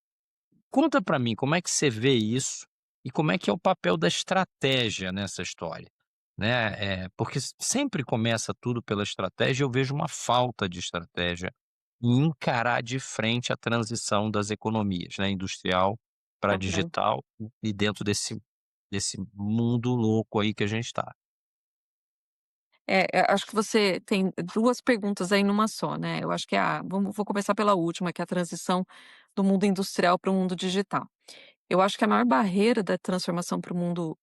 Conta para mim como é que você vê isso e como é que é o papel da estratégia nessa história, né, porque sempre começa tudo pela estratégia, eu vejo uma falta de estratégia em encarar de frente a transição das economias, né, industrial para Uhum. digital e dentro desse mundo louco aí que a gente está. Acho que você tem 2 perguntas aí numa só, né. Eu acho que vou começar pela última, que é a transição do mundo industrial para o mundo digital. Eu acho que a maior barreira da transformação para o mundo,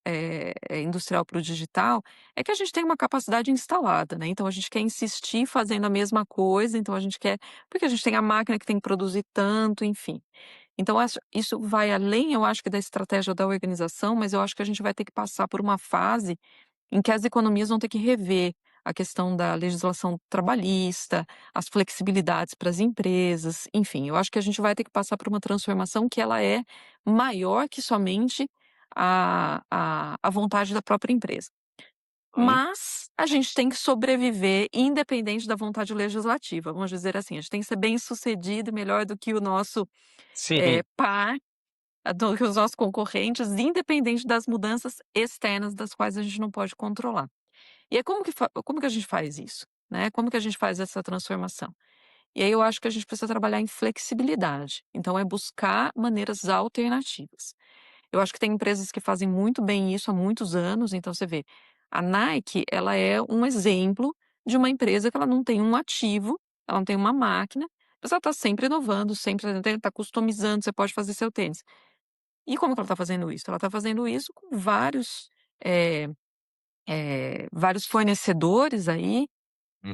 industrial para o digital, é que a gente tem uma capacidade instalada, né, então a gente quer insistir fazendo a mesma coisa, então a gente quer porque a gente tem a máquina que tem que produzir tanto, enfim. Então acho isso vai além, eu acho que da estratégia da organização, mas eu acho que a gente vai ter que passar por uma fase em que as economias vão ter que rever a questão da legislação trabalhista, as flexibilidades para as empresas, enfim, eu acho que a gente vai ter que passar por uma transformação que ela é maior que somente a vontade da própria empresa. Hum, Mas a gente tem que sobreviver independente da vontade legislativa, vamos dizer assim, a gente tem que ser bem-sucedido e melhor do que o nosso, sim, par, do que os nossos concorrentes, independente das mudanças externas das quais a gente não pode controlar. E aí como que a gente faz isso, né, como que a gente faz essa transformação? E aí eu acho que a gente precisa trabalhar em flexibilidade, então é buscar maneiras alternativas. Eu acho que tem empresas que fazem muito bem isso há muitos anos, então você vê, a Nike ela é um exemplo de uma empresa que ela não tem um ativo, ela não tem uma máquina, mas ela está sempre inovando, sempre está customizando, você pode fazer seu tênis. E como que ela está fazendo isso? Ela está fazendo isso com eh vários fornecedores aí,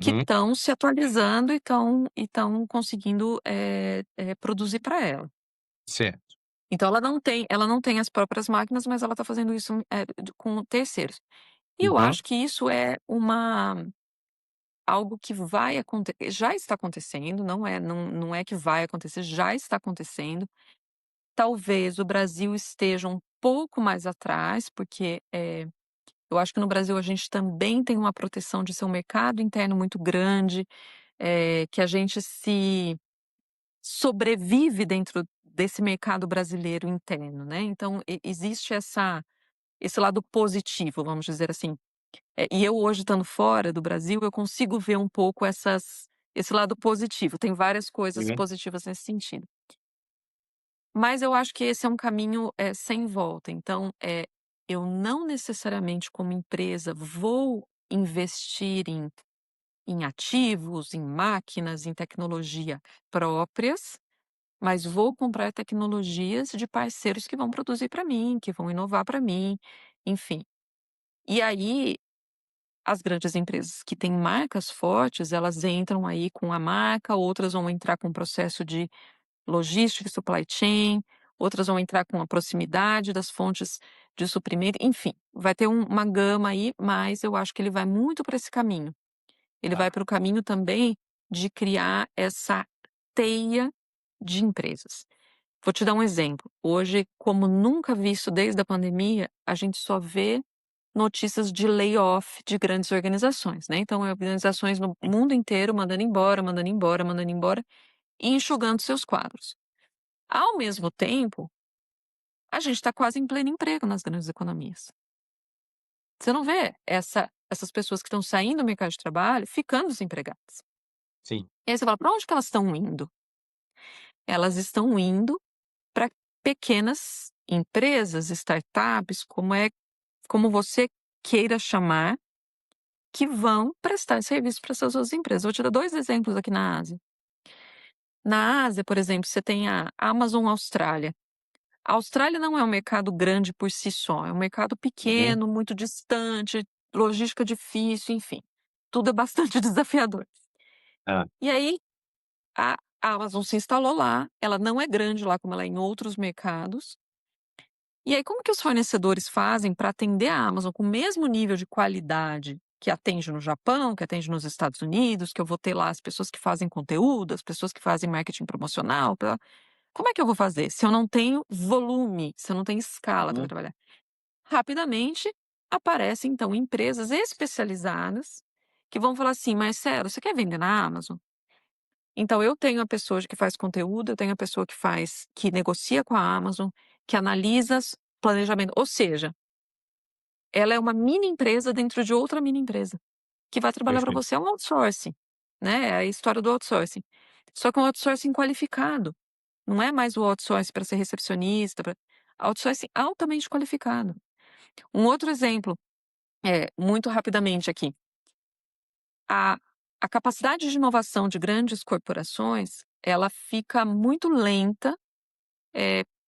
que Uhum. estão se atualizando e estão conseguindo, produzir para ela. Certo. Então ela não tem as próprias máquinas, mas ela está fazendo isso, com terceiros. E eu Uhum. acho que isso é algo que já está acontecendo, não é que vai acontecer, já está acontecendo. Talvez o Brasil esteja um pouco mais atrás, porque, eu acho que no Brasil a gente também tem uma proteção de ser um mercado interno muito grande, que a gente se sobrevive dentro desse mercado brasileiro interno, né, então existe esse lado positivo, vamos dizer assim. E eu hoje estando fora do Brasil, eu consigo ver um pouco esse lado positivo, tem várias coisas Uhum. positivas nesse sentido. Mas eu acho que esse é um caminho, sem volta, então, eu não necessariamente como empresa vou investir em ativos, em máquinas, em tecnologia próprias, mas vou comprar tecnologias de parceiros que vão produzir para mim, que vão inovar para mim, enfim. E aí, as grandes empresas que têm marcas fortes, elas entram aí com a marca, outras vão entrar com o processo de logística e supply chain, outras vão entrar com a proximidade das fontes de suprimento, enfim, vai ter uma gama aí, mas eu acho que ele vai muito para esse caminho. Ele vai Tá. para o caminho também de criar essa teia de empresas. Vou te dar um exemplo. Hoje, como nunca visto desde a pandemia, a gente só vê notícias de layoff de grandes organizações, né? Então, organizações no mundo inteiro mandando embora, mandando embora, mandando embora e enxugando seus quadros. Ao mesmo tempo, a gente está quase em pleno emprego nas grandes economias. Você não vê essas pessoas que estão saindo do mercado de trabalho ficando desempregadas. Sim. E aí você fala, para onde que elas estão indo? Elas estão indo para pequenas empresas, startups, como você queira chamar, que vão prestar serviço para essas outras empresas. Vou te dar 2 exemplos aqui na Ásia. Na Ásia, por exemplo, você tem a Amazon Austrália. A Austrália não é um mercado grande por si só, é um mercado Uhum. pequeno, muito distante, logística difícil, enfim, tudo é bastante desafiador. Hã. E aí, a Amazon se instalou lá, ela não é grande lá como ela é em outros mercados. E aí, como que os fornecedores fazem para atender a Amazon com o mesmo nível de qualidade que atende no Japão, que atende nos Estados Unidos, que eu vou ter lá as pessoas que fazem conteúdo, as pessoas que fazem marketing promocional, como é que eu vou fazer se eu não tenho volume, se eu não tenho escala para Uhum. trabalhar? Rapidamente aparecem então empresas especializadas que vão falar assim: "Marcelo, você quer vender na Amazon?". Então eu tenho a pessoa que faz conteúdo, eu tenho a pessoa que negocia com a Amazon, que analisa planejamento, ou seja, ela é uma mini empresa dentro de outra mini empresa, que vai trabalhar para Perfeito. você, é um outsourcing, né, é a história do outsourcing. Só que é um outsourcing qualificado, não é mais o outsourcing para ser recepcionista, outsourcing altamente qualificado. Um outro exemplo, muito rapidamente aqui, a a capacidade de inovação de grandes corporações, ela fica muito lenta,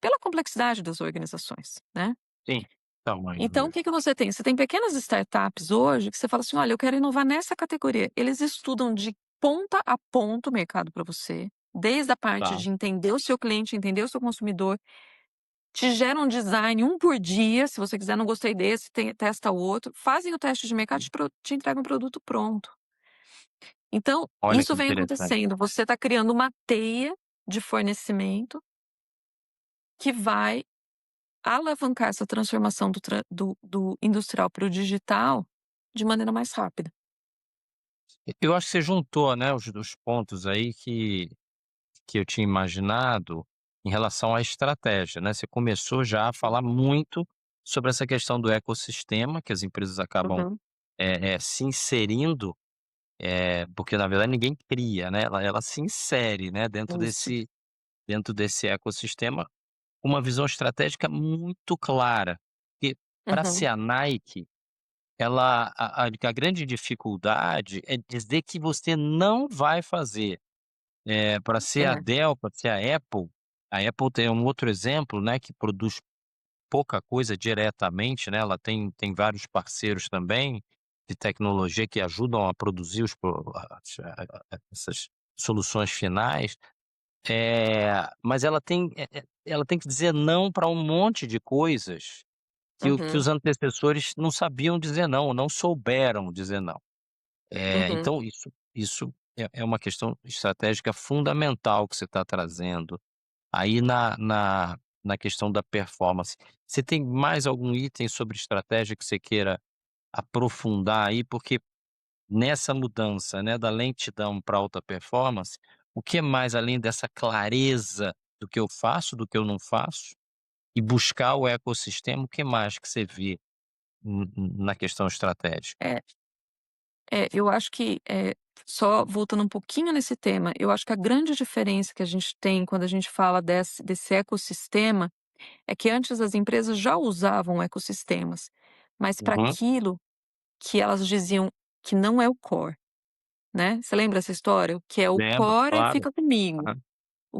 pela complexidade das organizações, né. Sim. Tamanho Então o mesmo. que que você tem? Você tem pequenas startups hoje que você fala assim: "Olha, eu quero inovar nessa categoria". Eles estudam de ponta a ponta o mercado para você, desde a parte Tá. de entender o seu cliente, entender o seu consumidor, te geram um design, um por dia, se você quiser, não gostei desse, testa o outro, fazem o teste de mercado, Hum. te entregam um produto pronto. Então, Olha isso que vem interessante. acontecendo, você está criando uma teia de fornecimento que vai alavancar essa transformação do industrial para o digital de maneira mais rápida. Eu acho que você juntou, né, os pontos aí que eu tinha imaginado em relação à estratégia, né. Você começou já a falar muito sobre essa questão do ecossistema, que as empresas acabam, Uhum, se inserindo, porque na verdade ninguém cria, né, ela se insere, né, isso. dentro desse ecossistema, com uma visão estratégica muito clara. Porque para ser Uhum, a Nike, ela a grande dificuldade é dizer que você não vai fazer. Para ser a é. Dell, para ser a Apple tem um outro exemplo, né, que produz pouca coisa diretamente, né, ela tem vários parceiros também de tecnologia que ajudam a produzir essas soluções finais, mas ela tem que dizer não para um monte de coisas que Uhum, os antecessores não sabiam dizer não, ou não souberam dizer não. uhum. Então isso é uma questão estratégica fundamental que você está trazendo. Aí na questão da performance, você tem mais algum item sobre estratégia que você queira aprofundar aí? Porque nessa mudança, né, da lentidão para alta performance, o que mais além dessa clareza do que eu faço, do que eu não faço, e buscar o ecossistema, o que mais que você vê na questão estratégica? É, eu acho que, só voltando um pouquinho nesse tema, eu acho que a grande diferença que a gente tem quando a gente fala desse ecossistema, é que antes as empresas já usavam ecossistemas, mas para Uhum. aquilo que elas diziam que não é o core, né. Você lembra essa história? O que é o Lembro, core claro. fica comigo, Aham.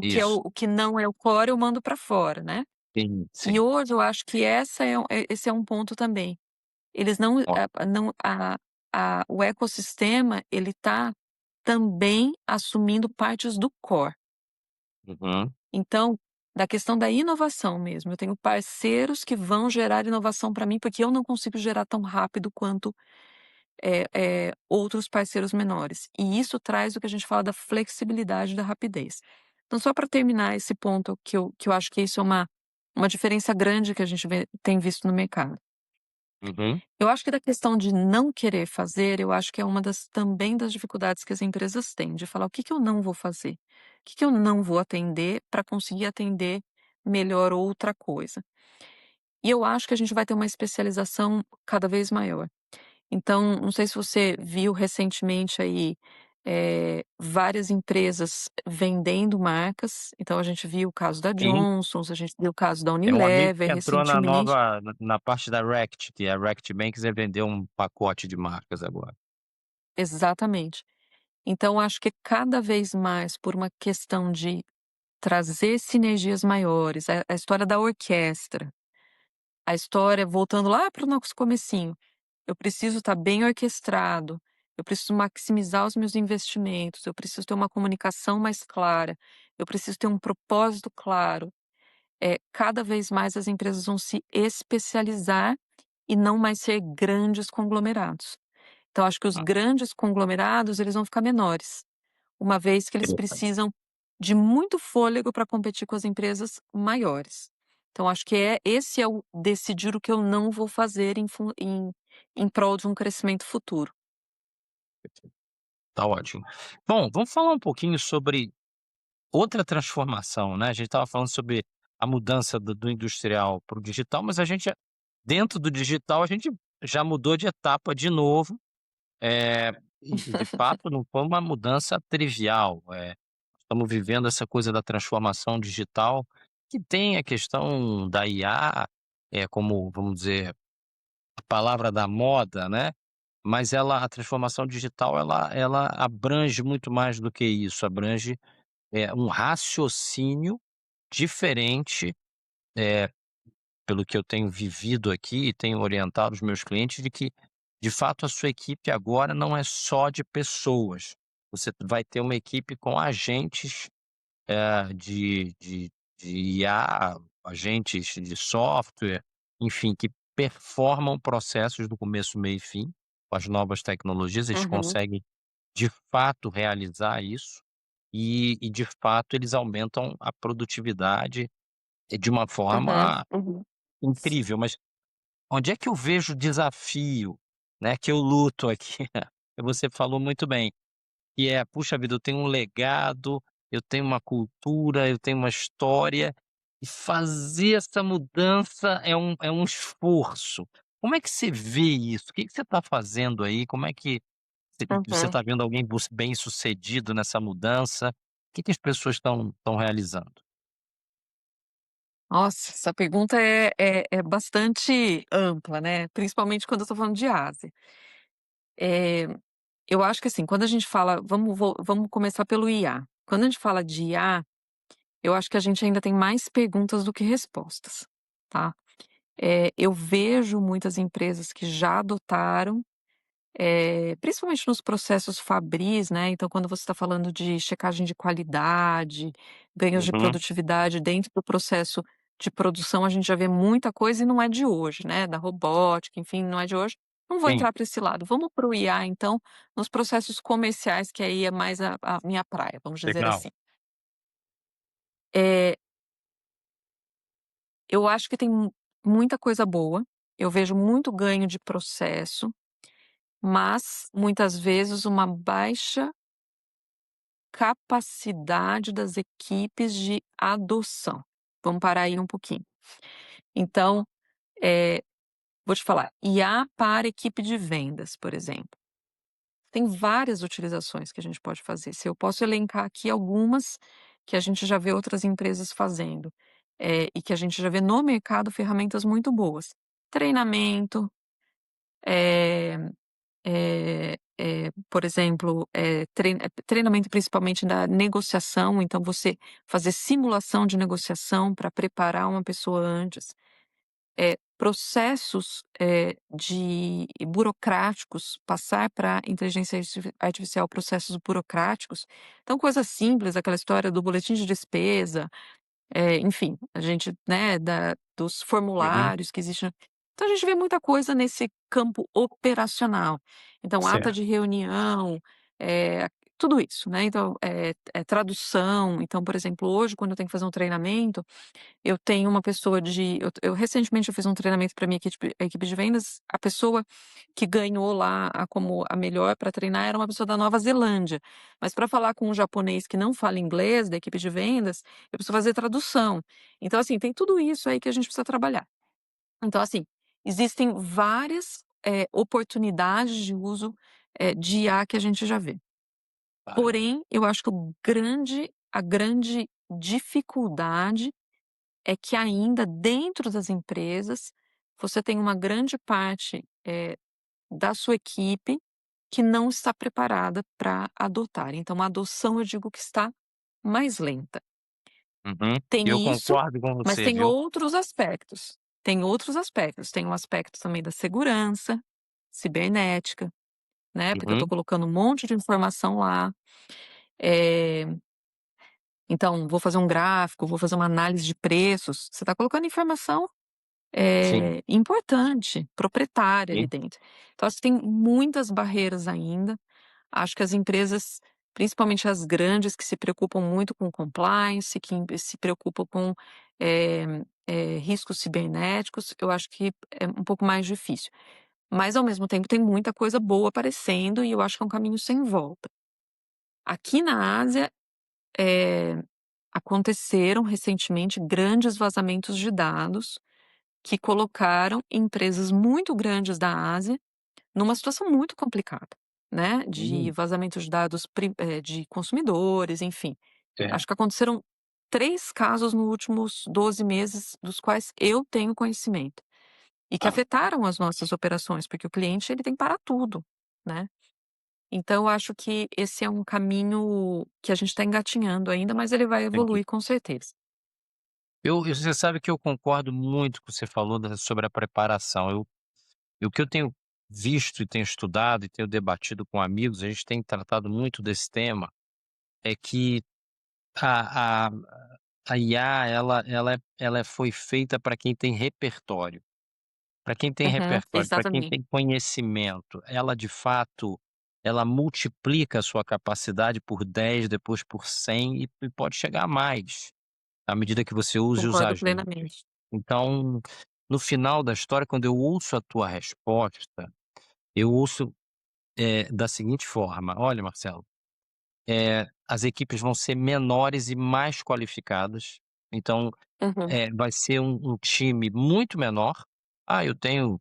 Isso. o que não é o core eu mando para fora, né. Sim, E sim. hoje eu acho que esse é um ponto também. Eles não, Ó. não o ecossistema ele tá também assumindo partes do core. Uhum. Então, da questão da inovação mesmo, eu tenho parceiros que vão gerar inovação para mim, porque eu não consigo gerar tão rápido quanto, outros parceiros menores. E isso traz o que a gente fala da flexibilidade, da rapidez. Então, só para terminar esse ponto que eu acho que isso é uma diferença grande que a gente tem visto no mercado. Uhum. Eu acho que da questão de não querer fazer, eu acho que é uma das também das dificuldades que as empresas têm, de falar: "O que que eu não vou fazer? O que que eu não vou atender para conseguir atender melhor outra coisa?". E eu acho que a gente vai ter uma especialização cada vez maior. Então, não sei se você viu recentemente aí, várias empresas vendendo marcas, então a gente viu o caso da Sim. Johnson's, a gente viu o caso da É um amigo Unilever que entrou na recentemente. nova na parte da Rect, que a Rect Banks vai vender um pacote de marcas agora. Exatamente. Então acho que cada vez mais por uma questão de trazer sinergias maiores, a história da orquestra, a história voltando lá para o nosso comecinho, eu preciso estar bem orquestrado, eu preciso maximizar os meus investimentos, eu preciso ter uma comunicação mais clara, eu preciso ter um propósito claro. Cada vez mais as empresas vão se especializar e não mais ser grandes conglomerados. Então acho que os Ah, grandes conglomerados eles vão ficar menores. Uma vez que eles interessante. precisam de muito fôlego para competir com as empresas maiores. Então acho que esse é o decidir o que eu não vou fazer em prol de um crescimento futuro. Tá ótimo. Bom, vamos falar um pouquinho sobre outra transformação, né, a gente estava falando sobre a mudança do industrial para o digital, mas a gente dentro do digital, a gente já mudou de etapa de novo, eh, e de fato não foi uma mudança trivial, estamos vivendo essa coisa da transformação digital, que tem a questão da IA, como, vamos dizer, a palavra da moda, né, mas a transformação digital ela abrange muito mais do que isso, abrange, um raciocínio diferente, eh, pelo que eu tenho vivido aqui e tenho orientado os meus clientes de que, de fato, a sua equipe agora não é só de pessoas, você vai ter uma equipe com agentes de IA, agentes de software, enfim, que performam processos do começo, meio e fim. Com as novas tecnologias, eles Uhum, conseguem, de fato, realizar isso e de fato, eles aumentam a produtividade, de uma uhum, forma uhum. incrível. Mas onde é que eu vejo o desafio, né, que eu luto aqui? Você falou muito bem. Que é: "Puxa vida, eu tenho um legado, eu tenho uma cultura, eu tenho uma história, e fazer essa mudança é um esforço". Como é que você vê isso? O que que você está fazendo aí? Como é que você Uhum. está vendo alguém bem-sucedido nessa mudança? O que que as pessoas estão realizando? Nossa, essa pergunta é bastante ampla, né, principalmente quando eu estou falando de Ásia. Eh, eu acho que assim, quando a gente fala vamos começar pelo IA. Quando a gente fala de IA, eu acho que a gente ainda tem mais perguntas do que respostas, tá. Eu vejo muitas empresas que já adotaram, principalmente nos processos fabris, né, então quando você está falando de checagem de qualidade, ganhos de Uhum, produtividade dentro do processo de produção, a gente já vê muita coisa e não é de hoje, né, da robótica, enfim, não é de hoje. Não vou sim, entrar para esse lado, vamos para o IA então, nos processos comerciais, que aí é mais a minha praia, vamos dizer legal. assim. Eh, eu acho que tem muita coisa boa, eu vejo muito ganho de processo, mas muitas vezes uma baixa capacidade das equipes de adoção. Vamos parar aí um pouquinho. Então, eh, vou te falar, IA para equipe de vendas, por exemplo. Tem várias utilizações que a gente pode fazer. Se eu posso elencar aqui algumas que a gente já vê outras empresas fazendo, e que a gente já vê no mercado ferramentas muito boas. Treinamento, eh por exemplo, treinamento principalmente da negociação, então você fazer simulação de negociação para preparar uma pessoa antes. Processos, de burocráticos, passar para inteligência artificial processos burocráticos. Então coisas simples, aquela história do boletim de despesa, enfim, a gente, né, dos Uhum, formulários que existem. Então a gente vê muita coisa nesse campo operacional. Então ata certo. de reunião, tudo isso, né, então, tradução. Então, por exemplo, hoje quando eu tenho que fazer um treinamento, eu tenho uma pessoa de eu recentemente eu fiz um treinamento para minha equipe de vendas, a pessoa que ganhou lá como a melhor para treinar era uma pessoa da Nova Zelândia, mas para falar com um japonês que não fala inglês, da equipe de vendas, eu preciso fazer tradução. Então, assim, tem tudo isso aí que a gente precisa trabalhar. Então, assim, existem várias, oportunidades de uso, de IA que a gente já vê. Claro. Porém, eu acho que a grande dificuldade é que ainda dentro das empresas, você tem uma grande parte, da sua equipe que não está preparada para adotar. Então a adoção eu digo que está mais lenta. Uhum. Eu Tem isso, concordo com mas você, tem viu. outros aspectos. Tem outros aspectos. Tem o aspecto também da segurança cibernética, né, porque eu estou Uhum, colocando um monte de informação lá. Eh, então vou fazer um gráfico, vou fazer uma análise de preços, você está colocando informação sim, importante, proprietária ali sim. dentro. Então acho que tem muitas barreiras ainda, acho que as empresas, principalmente as grandes que se preocupam muito com compliance, que se preocupam com, riscos cibernéticos, eu acho que é um pouco mais difícil. Mas ao mesmo tempo tem muita coisa boa aparecendo e eu acho que é um caminho sem volta. Aqui na Ásia, eh, aconteceram recentemente grandes vazamentos de dados que colocaram empresas muito grandes da Ásia numa situação muito complicada, né, de Hum, vazamento de dados de consumidores, enfim. Acho certo. que aconteceram 3 casos nos últimos 12 meses, dos quais eu tenho conhecimento, e que Ah, afetaram as nossas operações, porque o cliente ele tem que parar tudo, né. Então eu acho que esse é um caminho que a gente está engatinhando ainda, mas ele vai entendi. evoluir com certeza. Você sabe que eu concordo muito com o que você falou sobre a preparação. O que eu tenho visto e tenho estudado e tenho debatido com amigos, a gente tem tratado muito desse tema, é que a a a IA ela foi feita para quem tem repertório. Para quem tem Uhum, repertório, para quem exatamente. tem conhecimento, ela de fato, ela multiplica a sua capacidade por 10, depois por 100 e pode chegar a mais, à medida que você use os Concordo ajustes. plenamente. Então, no final da história, quando eu ouço a tua resposta, eu ouço, da seguinte forma: "Olha, Marcelo, as equipes vão ser menores e mais qualificadas, então, Uhum, vai ser um time muito menor. Ah, eu tenho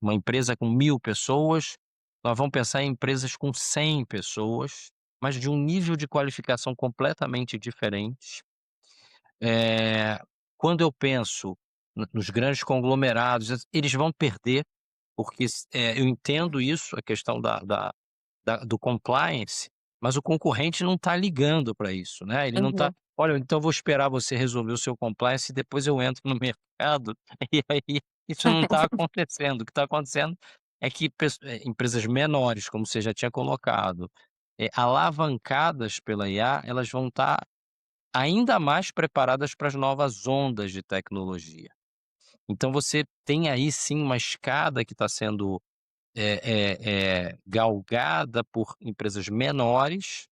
uma empresa com 1.000 pessoas, nós vamos pensar em empresas com 100 pessoas, mas de um nível de qualificação completamente diferente. Eh, Quando eu penso nos grandes conglomerados, eles vão perder, porque eu entendo isso, a questão do compliance, mas o concorrente não está ligando para isso, né, ele não está uhum. "Olha, então eu vou esperar você resolver o seu compliance e depois eu entro no mercado", e aí isso não está acontecendo. O que está acontecendo é que empresas menores, como você já tinha colocado, alavancadas pela IA, elas vão estar ainda mais preparadas para as novas ondas de tecnologia. Então você tem aí sim uma escada que está sendo, galgada por empresas menores,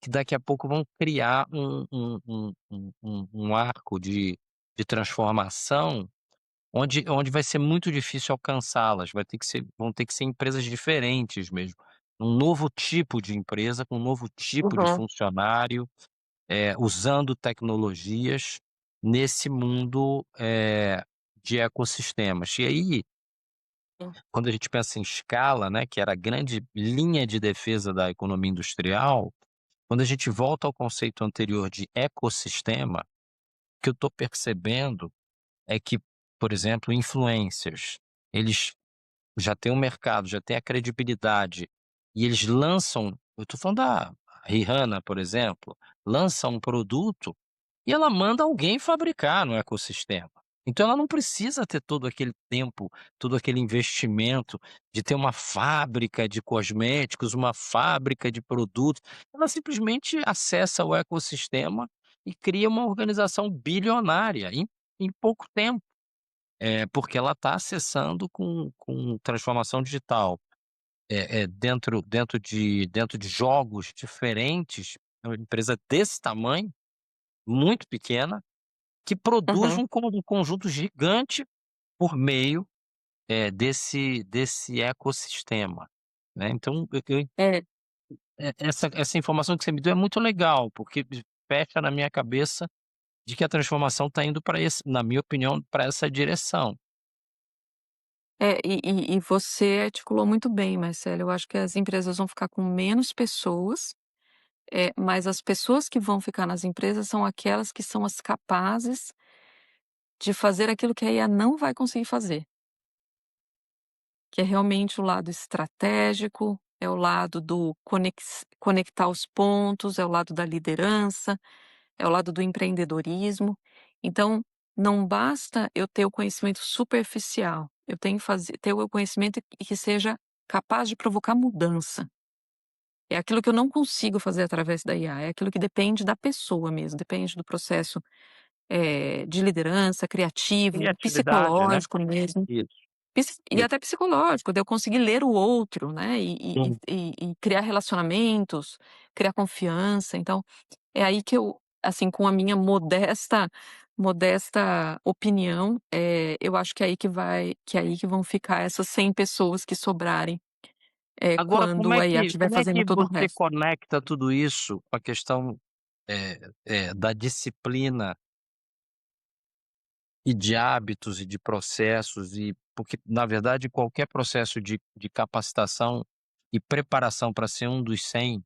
que daqui a pouco vão criar um arco de transformação, onde vai ser muito difícil alcançá-las, vão ter que ser empresas diferentes mesmo, um novo tipo de empresa, com um novo tipo de Uhum. funcionário, usando tecnologias nesse mundo, de ecossistemas. E aí, quando a gente pensa em escala, né, que era a grande linha de defesa da economia industrial, quando a gente volta ao conceito anterior de ecossistema, o que eu estou percebendo é que, por exemplo, influencers, eles já têm um mercado, já têm a credibilidade, e eles lançam, eu estou falando da Rihanna, por exemplo, lança um produto e ela manda alguém fabricar no ecossistema. Então ela não precisa ter todo aquele tempo, todo aquele investimento de ter uma fábrica de cosméticos, uma fábrica de produtos. Ela simplesmente acessa o ecossistema e cria uma organização bilionária em pouco tempo. Porque ela está acessando com transformação digital, dentro de jogos diferentes, é uma empresa desse tamanho, muito pequena, que produz Uhum. um conjunto gigante por meio, desse ecossistema, né. Então É, essa informação que você me deu é muito legal, porque fecha na minha cabeça de que a transformação está indo para esse, na minha opinião, para essa direção. e você articulou muito bem, Marcelo. Eu acho que as empresas vão ficar com menos pessoas, mas as pessoas que vão ficar nas empresas são aquelas que são as capazes de fazer aquilo que a IA não vai conseguir fazer, que é realmente o lado estratégico, é o lado do conectar os pontos, é o lado da liderança, é o lado do empreendedorismo. Então, não basta eu ter o conhecimento superficial, eu tenho que ter o conhecimento que seja capaz de provocar mudança. É aquilo que eu não consigo fazer através da IA, é aquilo que depende da pessoa mesmo, depende do processo, de liderança, criativo, Criatividade, né. psicológico mesmo. Isso, E isso. até psicológico, de eu conseguir ler o outro, né, Sim. e criar relacionamentos, criar confiança. Então, é aí que eu, assim, com a minha modesta opinião, eu acho que é aí que vão ficar essas 100 pessoas que sobrarem, Agora quando a IA estiver como é fazendo que todo o você resto. conecta tudo isso com a questão, da disciplina e de hábitos e de processos, e porque, na verdade, qualquer processo de capacitação e preparação para ser um dos 100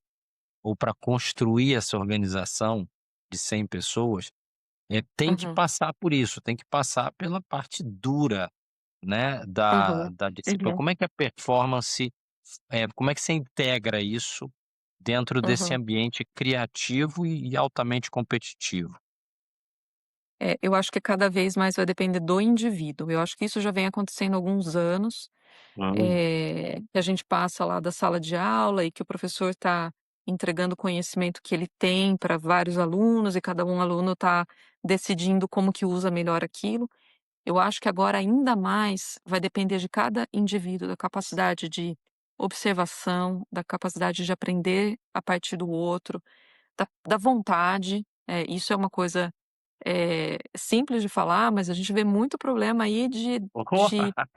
ou para construir essa organização de 100 pessoas, tem que Uhum, passar por isso, tem que passar pela parte dura, né, da uhum, da disciplina. uhum, Como é que a performance, como é que você integra isso dentro desse uhum. ambiente criativo e altamente competitivo? Eu acho que cada vez mais vai depender do indivíduo. Eu acho que isso já vem acontecendo há alguns anos. Hum. Que a gente passa lá da sala de aula e que o professor está entregando o conhecimento que ele tem para vários alunos e cada um aluno está decidindo como que usa melhor aquilo. Eu acho que agora ainda mais vai depender de cada indivíduo, da capacidade de observação, da capacidade de aprender a partir do outro, da vontade. Isso é uma coisa, simples de falar, mas a gente vê muito problema aí de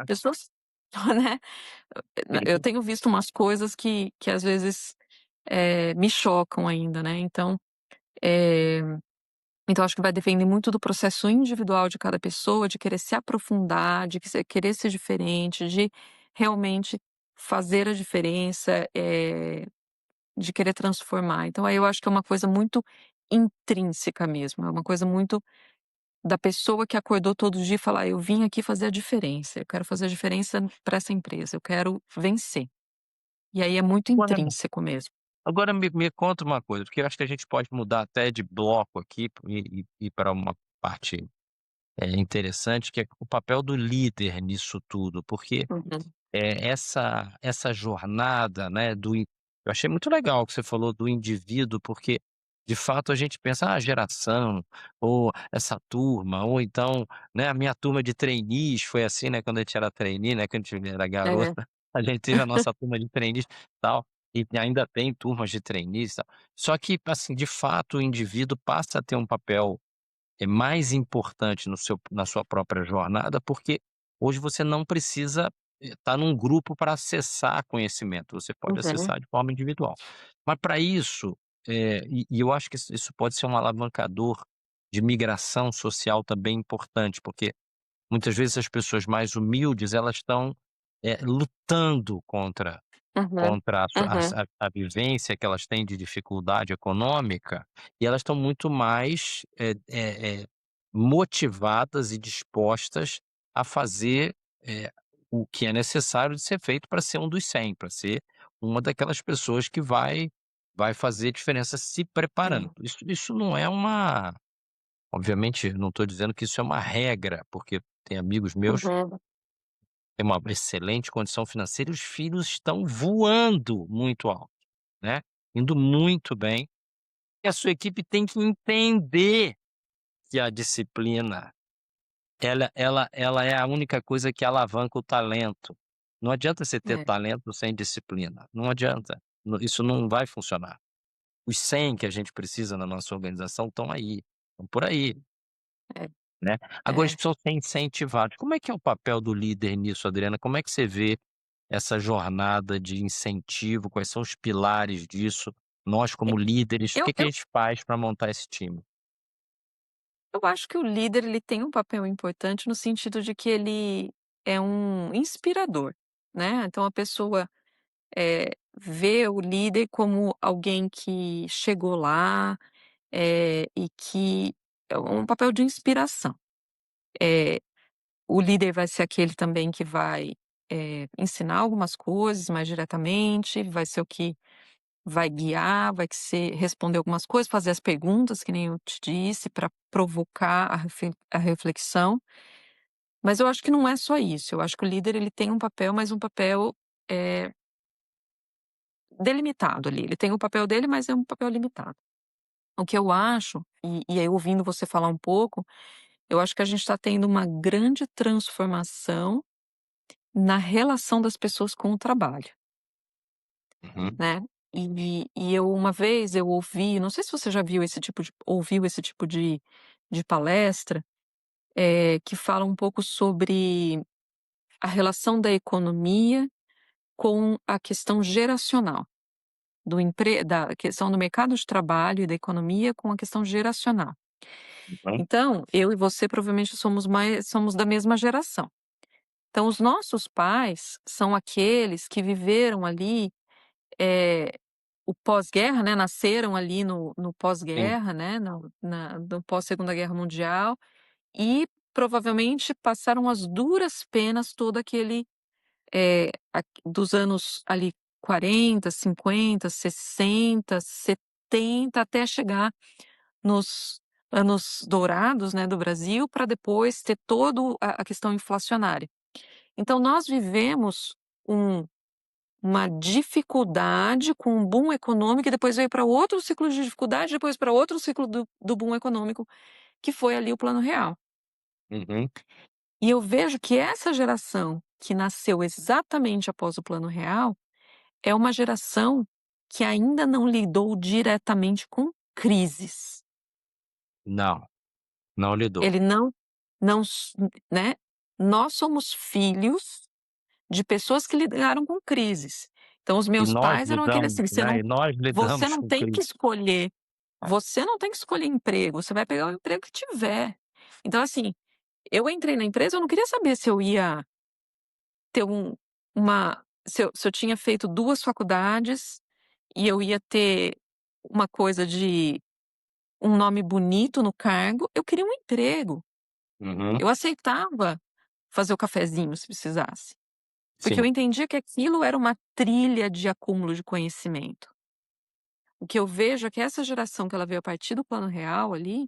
pessoas, né, eu tenho visto umas coisas que às vezes, me chocam ainda, né, eh, então acho que vai depender muito do processo individual de cada pessoa, de querer se aprofundar, de querer ser diferente, de realmente fazer a diferença, de querer transformar. Então aí eu acho que é uma coisa muito intrínseca mesmo, é uma coisa muito da pessoa que acordou todo dia e falar: "Eu vim aqui fazer a diferença, eu quero fazer a diferença para essa empresa, eu quero vencer". E aí é muito Agora intrínseco mesmo. Agora me conta uma coisa, porque eu acho que a gente pode mudar até de bloco aqui e ir pra uma parte, interessante, que é o papel do líder nisso tudo, porque Uhum, essa jornada, né, eu achei muito legal o que você falou do indivíduo, porque, de fato, a gente pensa: "Ah, geração", ou "essa turma", ou então, né, a minha turma de trainees foi assim, né, quando a gente era trainee, né, quando a gente era é. garota, a gente teve a nossa turma de trainees, tal, e ainda tem turmas de trainees, tal. Só que, assim, de fato, o indivíduo passa a ter um papel mais importante na sua própria jornada, porque hoje você não precisa, estar num grupo para acessar conhecimento, você pode Uhum, acessar de forma individual. Mas para isso, e eu acho que isso pode ser um alavancador de migração social também importante, porque muitas vezes as pessoas mais humildes, elas estão, lutando uhum, contra uhum, a vivência que elas têm de dificuldade econômica, e elas estão muito mais, motivadas e dispostas a fazer, o que é necessário de ser feito para ser um dos 100, para ser uma daquelas pessoas que vai fazer diferença se preparando. é. Isso não é uma, obviamente, não estou dizendo que isso é uma regra, porque tem amigos meus Uhum. têm uma excelente condição financeira e os filhos estão voando muito alto, né, indo muito bem, e a sua equipe tem que entender que a disciplina, ela é a única coisa que alavanca o talento. Não adianta você ter É, talento sem disciplina, não adianta, isso não vai funcionar. Os 100 que a gente precisa na nossa organização estão aí, estão por aí, é, né. Agora eles é. precisam ser incentivados. Como é que é o papel do líder nisso, Adriana? Como é que você vê essa jornada de incentivo? Quais são os pilares disso? Nós E como líderes, o eu que que a eu gente faz para montar esse time? eu acho que o líder ele tem um papel importante no sentido de que ele é um inspirador, né, então a pessoa, vê o líder como alguém que chegou lá, e que é um papel de inspiração. Eh, o líder vai ser aquele também que vai, ensinar algumas coisas mais diretamente, vai ser o que vai guiar, vai que ser responder algumas coisas, fazer as perguntas, que nem eu te disse, para provocar a reflexão, mas eu acho que não é só isso, eu acho que o líder ele tem um papel, mas um papel, eh, delimitado ali, ele tem o papel dele, mas é um papel limitado. O que eu acho, e aí ouvindo você falar um pouco, eu acho que a gente está tendo uma grande transformação na relação das pessoas com o trabalho, Uhum, né. E eu uma vez eu ouvi, não sei se você já ouviu esse tipo de palestra, que fala um pouco sobre a relação da economia com a questão geracional, da questão do mercado de trabalho e da economia com a questão geracional. uhum, Então, eu e você provavelmente somos da mesma geração. Então os nossos pais são aqueles que viveram ali, eh, o pós-guerra, né, nasceram ali no sim, pós-guerra, né, no pós-Segunda Guerra Mundial, e provavelmente passaram as duras penas todo aquele, dos anos ali 40, 50, 60, 70, até chegar nos anos dourados, né, do Brasil, para depois ter todo a questão inflacionária. Então nós vivemos um uma dificuldade com um boom econômico e depois veio para outro ciclo de dificuldade, depois para outro ciclo do boom econômico, que foi ali o Plano Real. uhum. E eu vejo que essa geração que nasceu exatamente após o Plano Real, é uma geração que ainda não lidou diretamente com crises. Não, não lidou. Ele não s né, nós somos filhos de pessoas que lidaram com crises. Então os E meus nós pais eram aquele lidamos, assim, né, e nós você lidamos não com tem que crise. escolher você não tem que escolher emprego, você vai pegar o emprego que tiver. Então assim, eu entrei na empresa, eu não queria saber se eu ia ter se eu tinha feito 2 faculdades e eu ia ter uma coisa de um nome bonito no cargo, eu queria um emprego. Uhum, Eu aceitava fazer o cafezinho se precisasse. Porque eu sim. entendia que aquilo era uma trilha de acúmulo de conhecimento. O que eu vejo é que essa geração que ela veio a partir do Plano Real ali,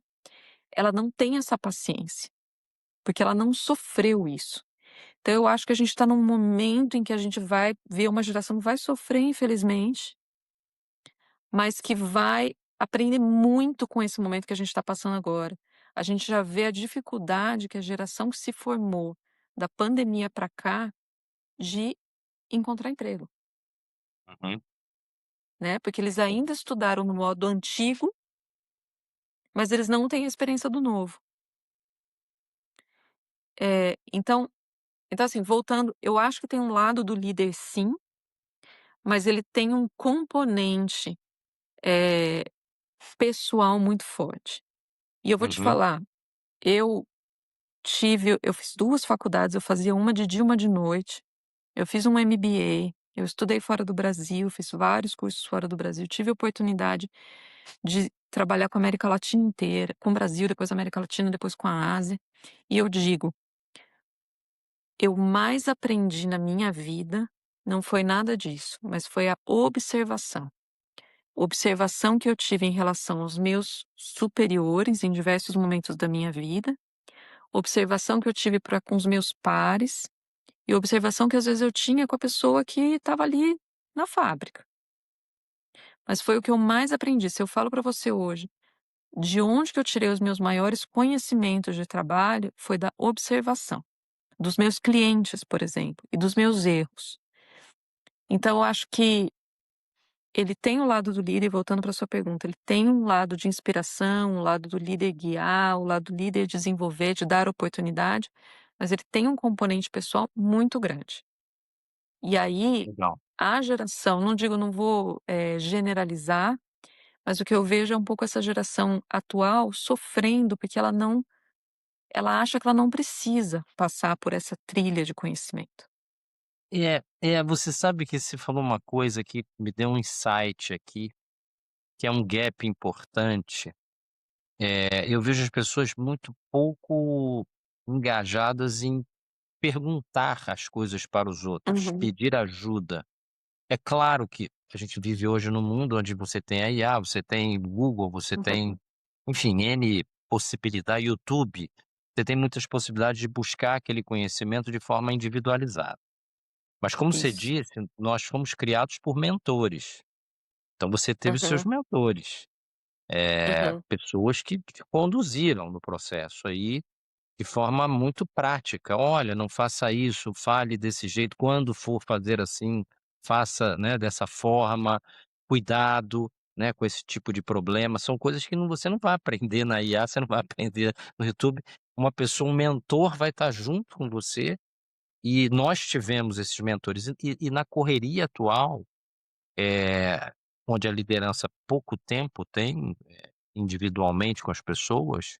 ela não tem essa paciência, porque ela não sofreu isso. Então eu acho que a gente está num momento em que a gente vai ver uma geração que vai sofrer infelizmente, mas que vai aprender muito com esse momento que a gente está passando agora. A gente já vê a dificuldade que a geração que se formou da pandemia para cá de encontrar emprego, Uhum. né, porque eles ainda estudaram no modo antigo, mas eles não têm a experiência do novo. Então assim, voltando, eu acho que tem um lado do líder sim, mas ele tem um componente, eh, pessoal muito forte. E eu vou te Uhum. falar, eu eu fiz 2 faculdades, eu fazia uma de dia, uma de noite, eu fiz um MBA, eu estudei fora do Brasil, fiz vários cursos fora do Brasil, tive a oportunidade de trabalhar com a América Latina inteira, com o Brasil, depois a América Latina, depois com a Ásia, e eu digo, eu mais aprendi na minha vida, não foi nada disso, mas foi a observação. Observação que eu tive em relação aos meus superiores em diversos momentos da minha vida, observação que eu tive pra com os meus pares, e observação que às vezes eu tinha com a pessoa que estava ali na fábrica. Mas foi o que eu mais aprendi. Se eu falo para você hoje, de onde que eu tirei os meus maiores conhecimentos de trabalho, foi da observação, dos meus clientes, por exemplo, e dos meus erros. Então eu acho que ele tem o lado do líder, voltando para sua pergunta, ele tem um lado de inspiração, um lado do líder guiar, o lado do líder desenvolver, de dar oportunidade, mas ele tem um componente pessoal muito grande. E aí, Legal. a geração, não digo, não vou, generalizar, mas o que eu vejo é um pouco essa geração atual sofrendo, porque ela acha que ela não precisa passar por essa trilha de conhecimento. Você sabe que você falou uma coisa que me deu um insight aqui, que é um gap importante. Eu vejo as pessoas muito pouco engajadas em perguntar as coisas para os outros, Uhum, pedir ajuda. É claro que a gente vive hoje num mundo onde você tem a IA, você tem Google, você tem, uhum. enfim, N possibilidade, YouTube, você tem muitas possibilidades de buscar aquele conhecimento de forma individualizada. Mas como você Isso. disse, nós fomos criados por mentores, então você teve os seus Uhum, mentores, uhum. pessoas que te conduziram no processo aí de forma muito prática. "Olha, não faça isso, fale desse jeito, quando for fazer assim, faça, né, dessa forma, cuidado, né, com esse tipo de problema", são coisas que você não vai aprender na IA, você não vai aprender no YouTube, uma pessoa, um mentor vai estar junto com você, e nós tivemos esses mentores. E na correria atual, onde a liderança pouco tempo tem, individualmente com as pessoas,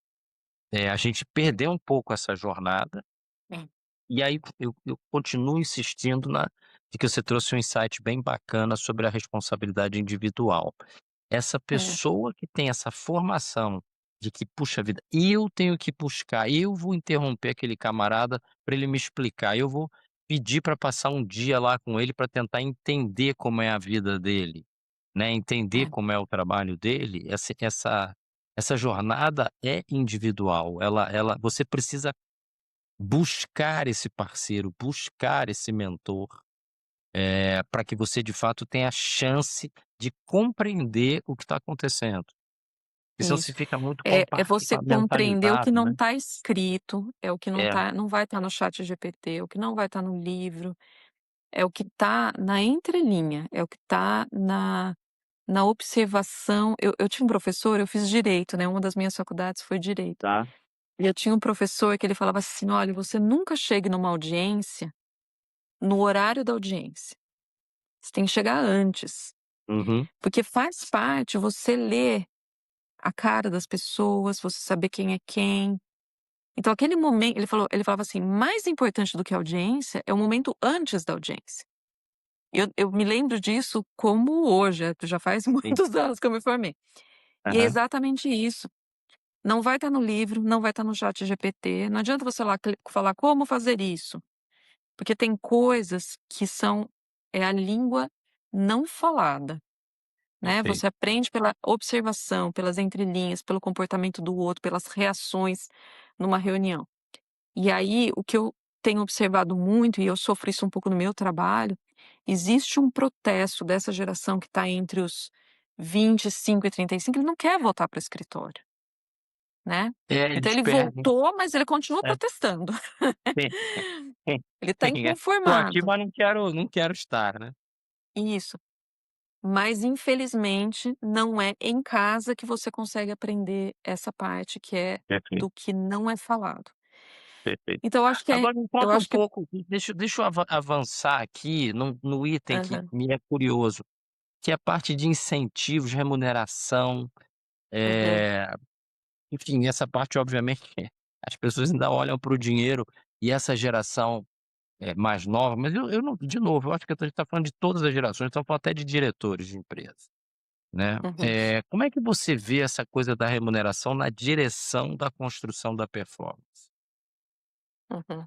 a gente perdeu um pouco essa jornada. É, E aí eu continuo insistindo na de que você trouxe um insight bem bacana sobre a responsabilidade individual. Essa é, pessoa que tem essa formação de que: "Puxa vida, eu tenho que buscar, eu vou interromper aquele camarada para ele me explicar, eu vou pedir para passar um dia lá com ele para tentar entender como é a vida dele", né, entender é. como é o trabalho dele, essa jornada é individual, ela você precisa buscar esse parceiro, buscar esse mentor, para que você de fato tenha a chance de compreender o que está acontecendo. Porque senão você Isso. fica muito É você compreender o que compartimentalizado, não né. está escrito, é o que É, não vai estar no chat ChatGPT, o que não vai estar no livro, é o que está na entrelinha, é o que está na observação. Eu tinha um professor, eu fiz direito, né, uma das minhas faculdades foi direito. tá. E eu tinha um professor que ele falava assim: "Olha, você nunca chegue numa audiência no horário da audiência, você tem que chegar antes, Uhum. porque faz parte você ler a cara das pessoas, você saber quem é quem". Então aquele momento ele falava assim: "Mais importante do que a audiência é o momento antes da audiência". Eu me lembro disso como hoje, já faz Sim. muitos anos que eu me formei. E é Aham. exatamente isso. Não vai estar no livro, não vai estar no chat ChatGPT, não adianta você lá falar como fazer isso, porque tem coisas que são a língua não falada, né, perfeito. você aprende pela observação, pelas entrelinhas, pelo comportamento do outro, pelas reações numa reunião. E aí, o que eu tenho observado muito, e eu sofro isso um pouco no meu trabalho, existe um protesto dessa geração que está entre os 25 e 35, ele não quer voltar para o escritório, né. É, Então eles ele perdem. voltou, mas ele continua É, protestando. sim, sim, Ele está sim, é. "Tô aqui, inconformado. mas não quero estar", né. Isso. Mas infelizmente não é em casa que você consegue aprender essa parte que é Perfeito, do que não é falado. perfeito. Então Agora me eu conta um acho que pouco, deixa eu avançar aqui no item que aham, me é curioso, que é a parte de incentivos, remuneração, aham, eh, enfim, essa parte obviamente as pessoas ainda olham para o dinheiro e essa geração, mais nova, mas eu não, de novo, eu acho que a gente está falando de todas as gerações, estamos falando até de diretores de empresas, né. uhum, Como é que você vê essa coisa da remuneração na direção da construção da performance? uhum.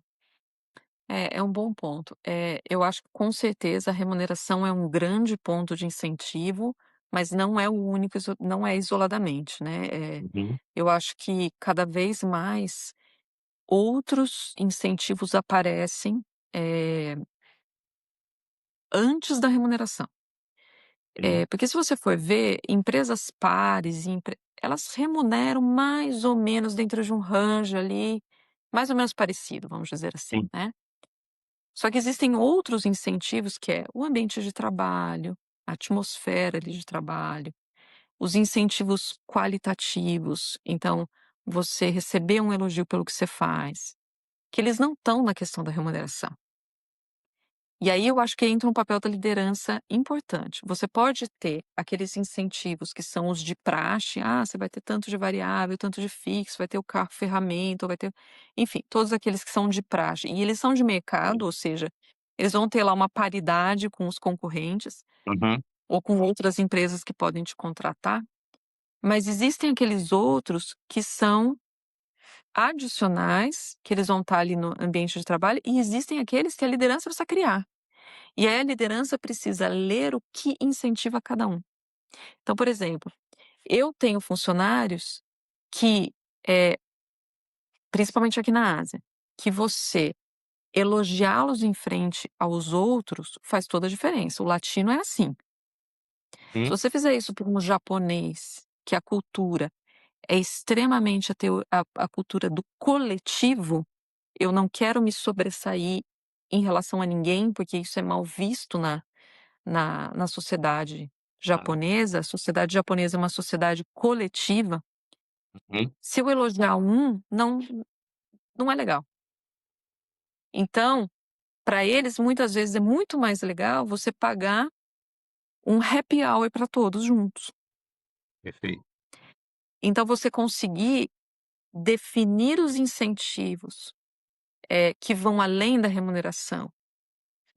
É um bom ponto. Eu acho que com certeza a remuneração é um grande ponto de incentivo, mas não é o único, não é isoladamente, né. Uhum, Eu acho que cada vez mais outros incentivos aparecem, eh, antes da remuneração. sim, Porque se você for ver, empresas pares e elas remuneram mais ou menos dentro de um range ali, mais ou menos parecido, vamos dizer assim, sim. né. Só que existem outros incentivos que é o ambiente de trabalho, a atmosfera ali de trabalho, os incentivos qualitativos, então, você receber um elogio pelo que você faz, que eles não estão na questão da remuneração. E aí eu acho que entra um papel da liderança importante. Você pode ter aqueles incentivos que são os de praxe, você vai ter tanto de variável, tanto de fixo, vai ter o carro ferramenta, vai ter, enfim, todos aqueles que são de praxe. E eles são de mercado, ou seja, eles vão ter lá uma paridade com os concorrentes Uhum, ou com outras empresas que podem te contratar, mas existem aqueles outros que são adicionais, que eles vão estar ali no ambiente de trabalho, e existem aqueles que a liderança precisa criar. E aí a liderança precisa ler o que incentiva cada um. Então, por exemplo, eu tenho funcionários que, eh, principalmente aqui na Ásia, que você elogiá-los em frente aos outros faz toda a diferença. O latino é assim. Se sim, você fizer isso para um japonês, que a cultura é extremamente a cultura do coletivo, eu não quero me sobressair em relação a ninguém, porque isso é mal visto na sociedade tá. japonesa. A sociedade japonesa é uma sociedade coletiva. Uhum, Se eu elogiar um, não é legal. Então, para eles, muitas vezes é muito mais legal você pagar um happy hour para todos juntos. perfeito. Então você conseguir definir os incentivos, que vão além da remuneração.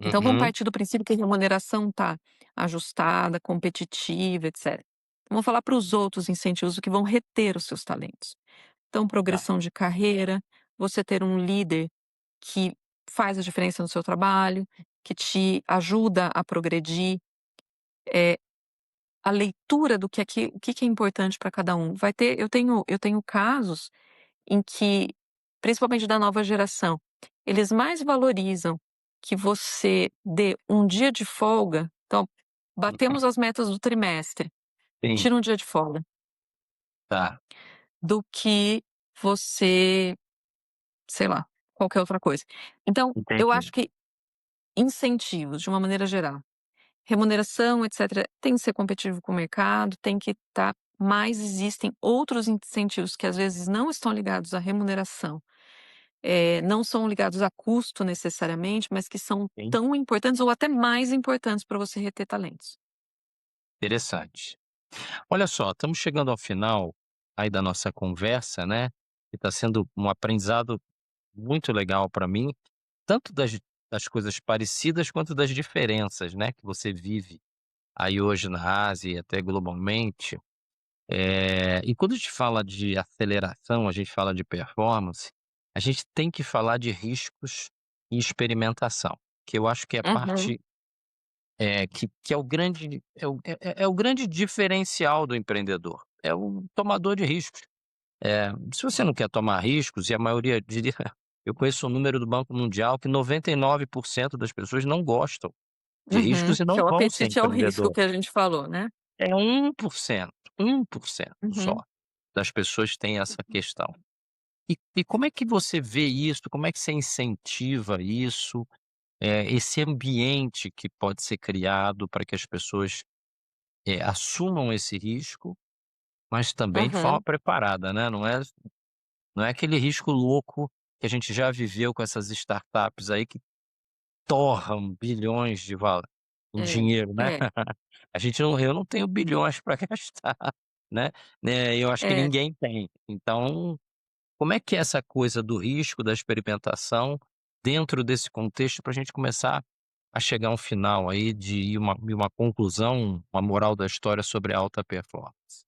Então vamos Uhum, partir do princípio que a remuneração está ajustada, competitiva, etcétera. Vamos falar para os outros incentivos, o que vão reter os seus talentos. Então, tá. progressão de carreira, você ter um líder que faz a diferença no seu trabalho, que te ajuda a progredir, eh, a leitura do que é o que que é importante para cada um. Vai ter eu tenho casos em que, principalmente da nova geração, eles mais valorizam que você dê um dia de folga. Então, Uhum, batemos as metas do trimestre, sim, tira um dia de folga, tá, do que você, sei lá, qualquer outra coisa. Então, eu entendi. acho que incentivos, de uma maneira geral, remuneração, etcétera, tem que ser competitivo com o mercado, tem que estar, mas existem outros incentivos que às vezes não estão ligados à remuneração, não são ligados a custo necessariamente, mas que são Sim, tão importantes ou até mais importantes para você reter talentos. interessante. Olha só, estamos chegando ao final aí da nossa conversa, né, e está sendo um aprendizado muito legal para mim, tanto das coisas parecidas quanto das diferenças, né, que você vive aí hoje na Ásia e até globalmente. E quando a gente fala de aceleração, a gente fala de performance, a gente tem que falar de riscos e experimentação, que eu acho que é Uhum, parte que é o grande é o grande diferencial do empreendedor, é o tomador de riscos. Se você não quer tomar riscos, e a maioria diria eu conheço um número do Banco Mundial que 99% das pessoas não gostam de Uhum. riscos e Que não é o vão ser apetite ao risco empreendedor. que a gente falou, né. É 1% só Uhum, das pessoas têm essa questão. E como é que você vê isso? Como é que você incentiva isso? Esse ambiente que pode ser criado para que as pessoas, assumam esse risco, mas também de forma uhum. preparada, né, não é aquele risco louco que a gente já viveu com essas startups aí que torram bilhões de em É, dinheiro, né. é, Eu não tenho bilhões para gastar, né, eu acho que é. ninguém tem. Então, como é que é essa coisa do risco, da experimentação, dentro desse contexto, para a gente começar a chegar a um final aí de uma conclusão, uma moral da história sobre a alta performance?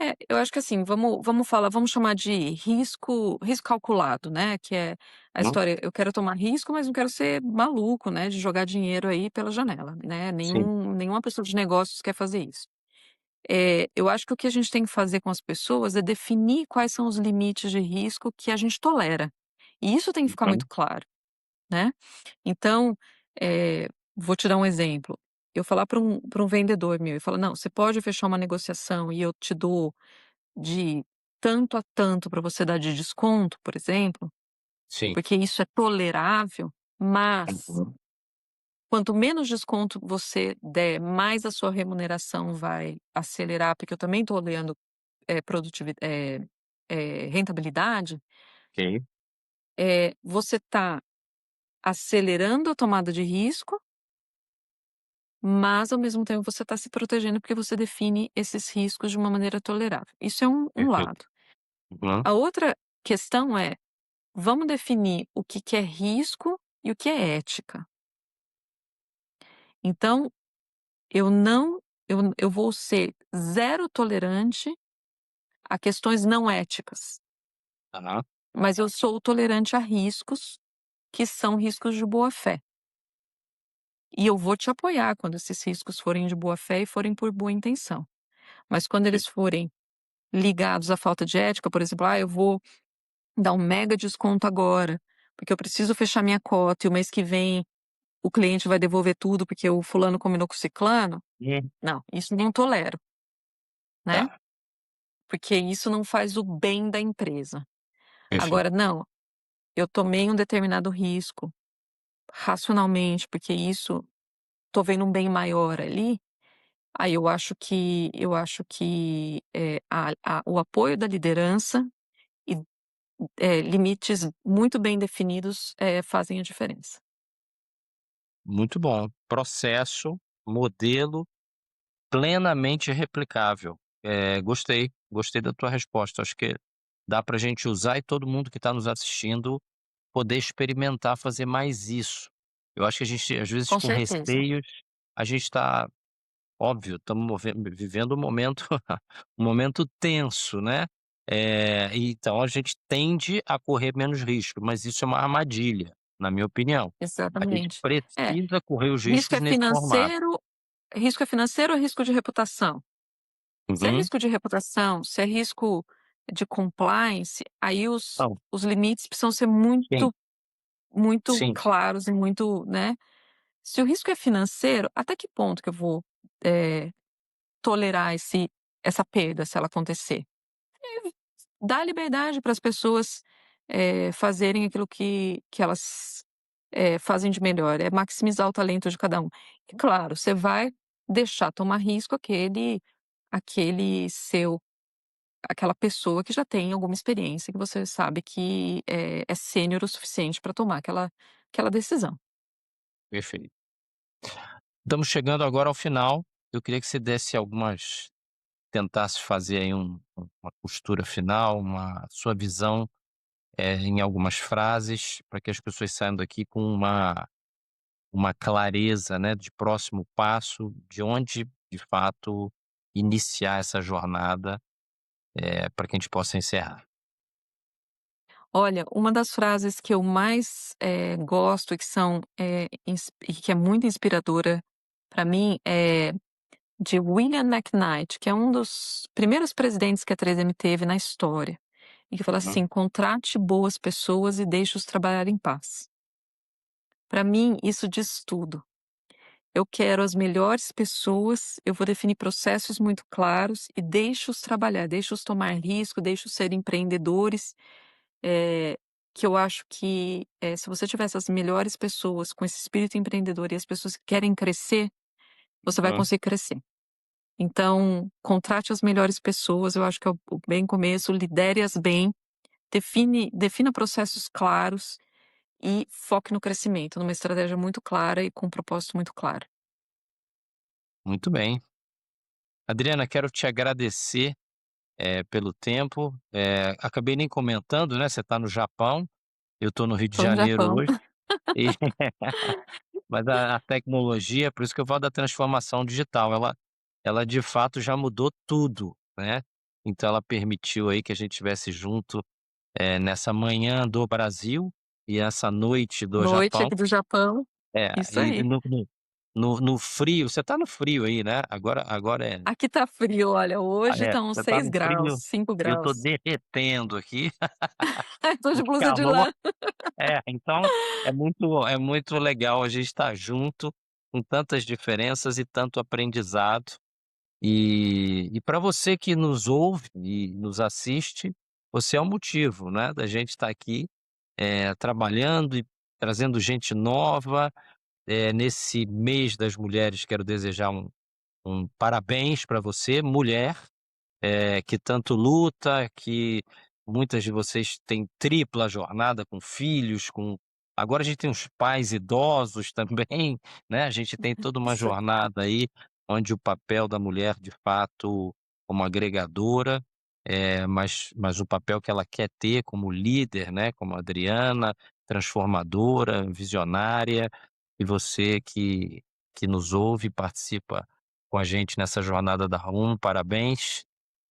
É, eu acho que assim, vamos chamar de risco calculado, né, que é a Hum, história, eu quero tomar risco, mas não quero ser maluco, né, de jogar dinheiro aí pela janela, né, sim, nenhuma pessoa de negócios quer fazer isso. Eu acho que o que a gente tem que fazer com as pessoas é definir quais são os limites de risco que a gente tolera, e isso tem que ficar uhum, muito claro, né. Então, vou te dar um exemplo, eu falar para um vendedor meu, e falar: "Não, você pode fechar uma negociação e eu te dou de tanto a tanto para você dar de desconto, por exemplo, sim, porque isso é tolerável, mas uhum, quanto menos desconto você der, mais a sua remuneração vai acelerar, porque eu também estou olhando, rentabilidade", ok, você está acelerando a tomada de risco, mas ao mesmo tempo você está se protegendo, porque você define esses riscos de uma maneira tolerável. Isso é um perfeito. lado. Uhum, A outra questão é: vamos definir o que que é risco e o que é ética. Então, eu não eu vou ser zero tolerante a questões não éticas, tá, mas eu sou tolerante a riscos que são riscos de boa-fé. E eu vou te apoiar quando esses riscos forem de boa-fé e forem por boa intenção. Mas quando ok, eles forem ligados à falta de ética, por exemplo: "Ah, eu vou dar um mega desconto agora, porque eu preciso fechar minha cota e o mês que vem o cliente vai devolver tudo porque o fulano combinou com o ciclano", não, isso não tolero, né, tá, porque isso não faz o bem da empresa. perfeito. Agora, não, eu tomei um determinado risco racionalmente, porque isso tô vendo um bem maior ali, aí eu acho que, o apoio da liderança e, limites muito bem definidos, fazem a diferença. Muito bom. Processo, modelo plenamente replicável. Gostei da tua resposta. Acho que dá para a gente usar e todo mundo que está nos assistindo poder experimentar fazer mais isso. Eu acho que a gente, às vezes, Com com certeza. receios, a gente está, óbvio, estamos vivendo um momento, um momento tenso, né? Então a gente tende a correr menos risco, mas isso é uma armadilha, na minha opinião. A gente Exatamente. É, precisa correr os risco riscos é nesse formato. financeiro risco é financeiro ou risco de reputação? Se é Uhum. risco de reputação, se é risco de compliance, aí Não, os limites precisam ser sim, muito sim, claros e muito, né. Se o risco é financeiro, até que ponto que eu vou, eh, tolerar essa perda, se ela acontecer? Dá liberdade para as pessoas, fazerem aquilo que elas, fazem de melhor, é maximizar o talento de cada um. E claro, você vai deixar tomar risco aquele seu aquela pessoa que já tem alguma experiência, que você sabe que, é sênior o suficiente para tomar aquela decisão. perfeito. Estamos chegando agora ao final. Eu queria que você desse algumas tentasse fazer aí uma costura final, uma sua visão, em algumas frases, para que as pessoas saiam daqui com uma clareza, né, de próximo passo, de onde, de fato, iniciar essa jornada, para que a gente possa encerrar. Olha, uma das frases que eu mais, gosto e que são, e que é muito inspiradora para mim, é de William McKnight, que é um dos primeiros presidentes que a 3M teve na história, e que fala Uhum. assim: "Contrate boas pessoas e deixe-os trabalhar em paz". Para mim, isso diz tudo. Eu quero as melhores pessoas, eu vou definir processos muito claros e deixo-os trabalhar, deixo-os tomar risco, deixo-os ser empreendedores, eh, que eu acho que, se você tiver essas melhores pessoas com esse espírito empreendedor e as pessoas que querem crescer, você vai Hum. conseguir crescer. Então, contrate as melhores pessoas, eu acho que é o bem começo, lidere-as bem, defina processos claros e foque no crescimento, numa estratégia muito clara e com um propósito muito claro. Muito bem. Adriana, quero te agradecer, pelo tempo, acabei nem comentando, né, você está no Japão, eu estou no Rio de Tô no Janeiro Japão. hoje, e mas a tecnologia, por isso que eu falo da transformação digital, ela de fato já mudou tudo, né. Então ela permitiu aí que a gente estivesse junto, nessa manhã do Brasil e essa noite do Noite Japão. aqui do Japão, isso E aí. no frio, você tá no frio aí, né, agora Aqui tá frio, olha, hoje tá uns você tá 6 no graus, frio, 5 e eu tô graus. derretendo aqui, Tô de o blusa de calor. lã. Então é muito legal a gente estar junto, com tantas diferenças e tanto aprendizado. E para você que nos ouve e nos assiste, você é o motivo, né, da gente estar aqui, trabalhando e trazendo gente nova. Nesse mês das mulheres, quero desejar um parabéns para você, mulher, que tanto luta, que muitas de vocês têm tripla jornada com filhos, com agora a gente tem os pais idosos também, né, a gente tem toda uma Isso aí. jornada aí, onde o papel da mulher de fato como agregadora, mas o papel que ela quer ter como líder, né, como a Adriana, transformadora, visionária, e você que nos ouve e participa com a gente nessa jornada da RUM, parabéns.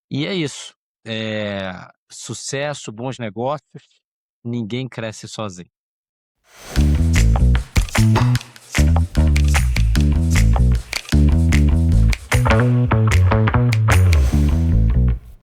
E é isso, sucesso, bons negócios, ninguém cresce sozinho.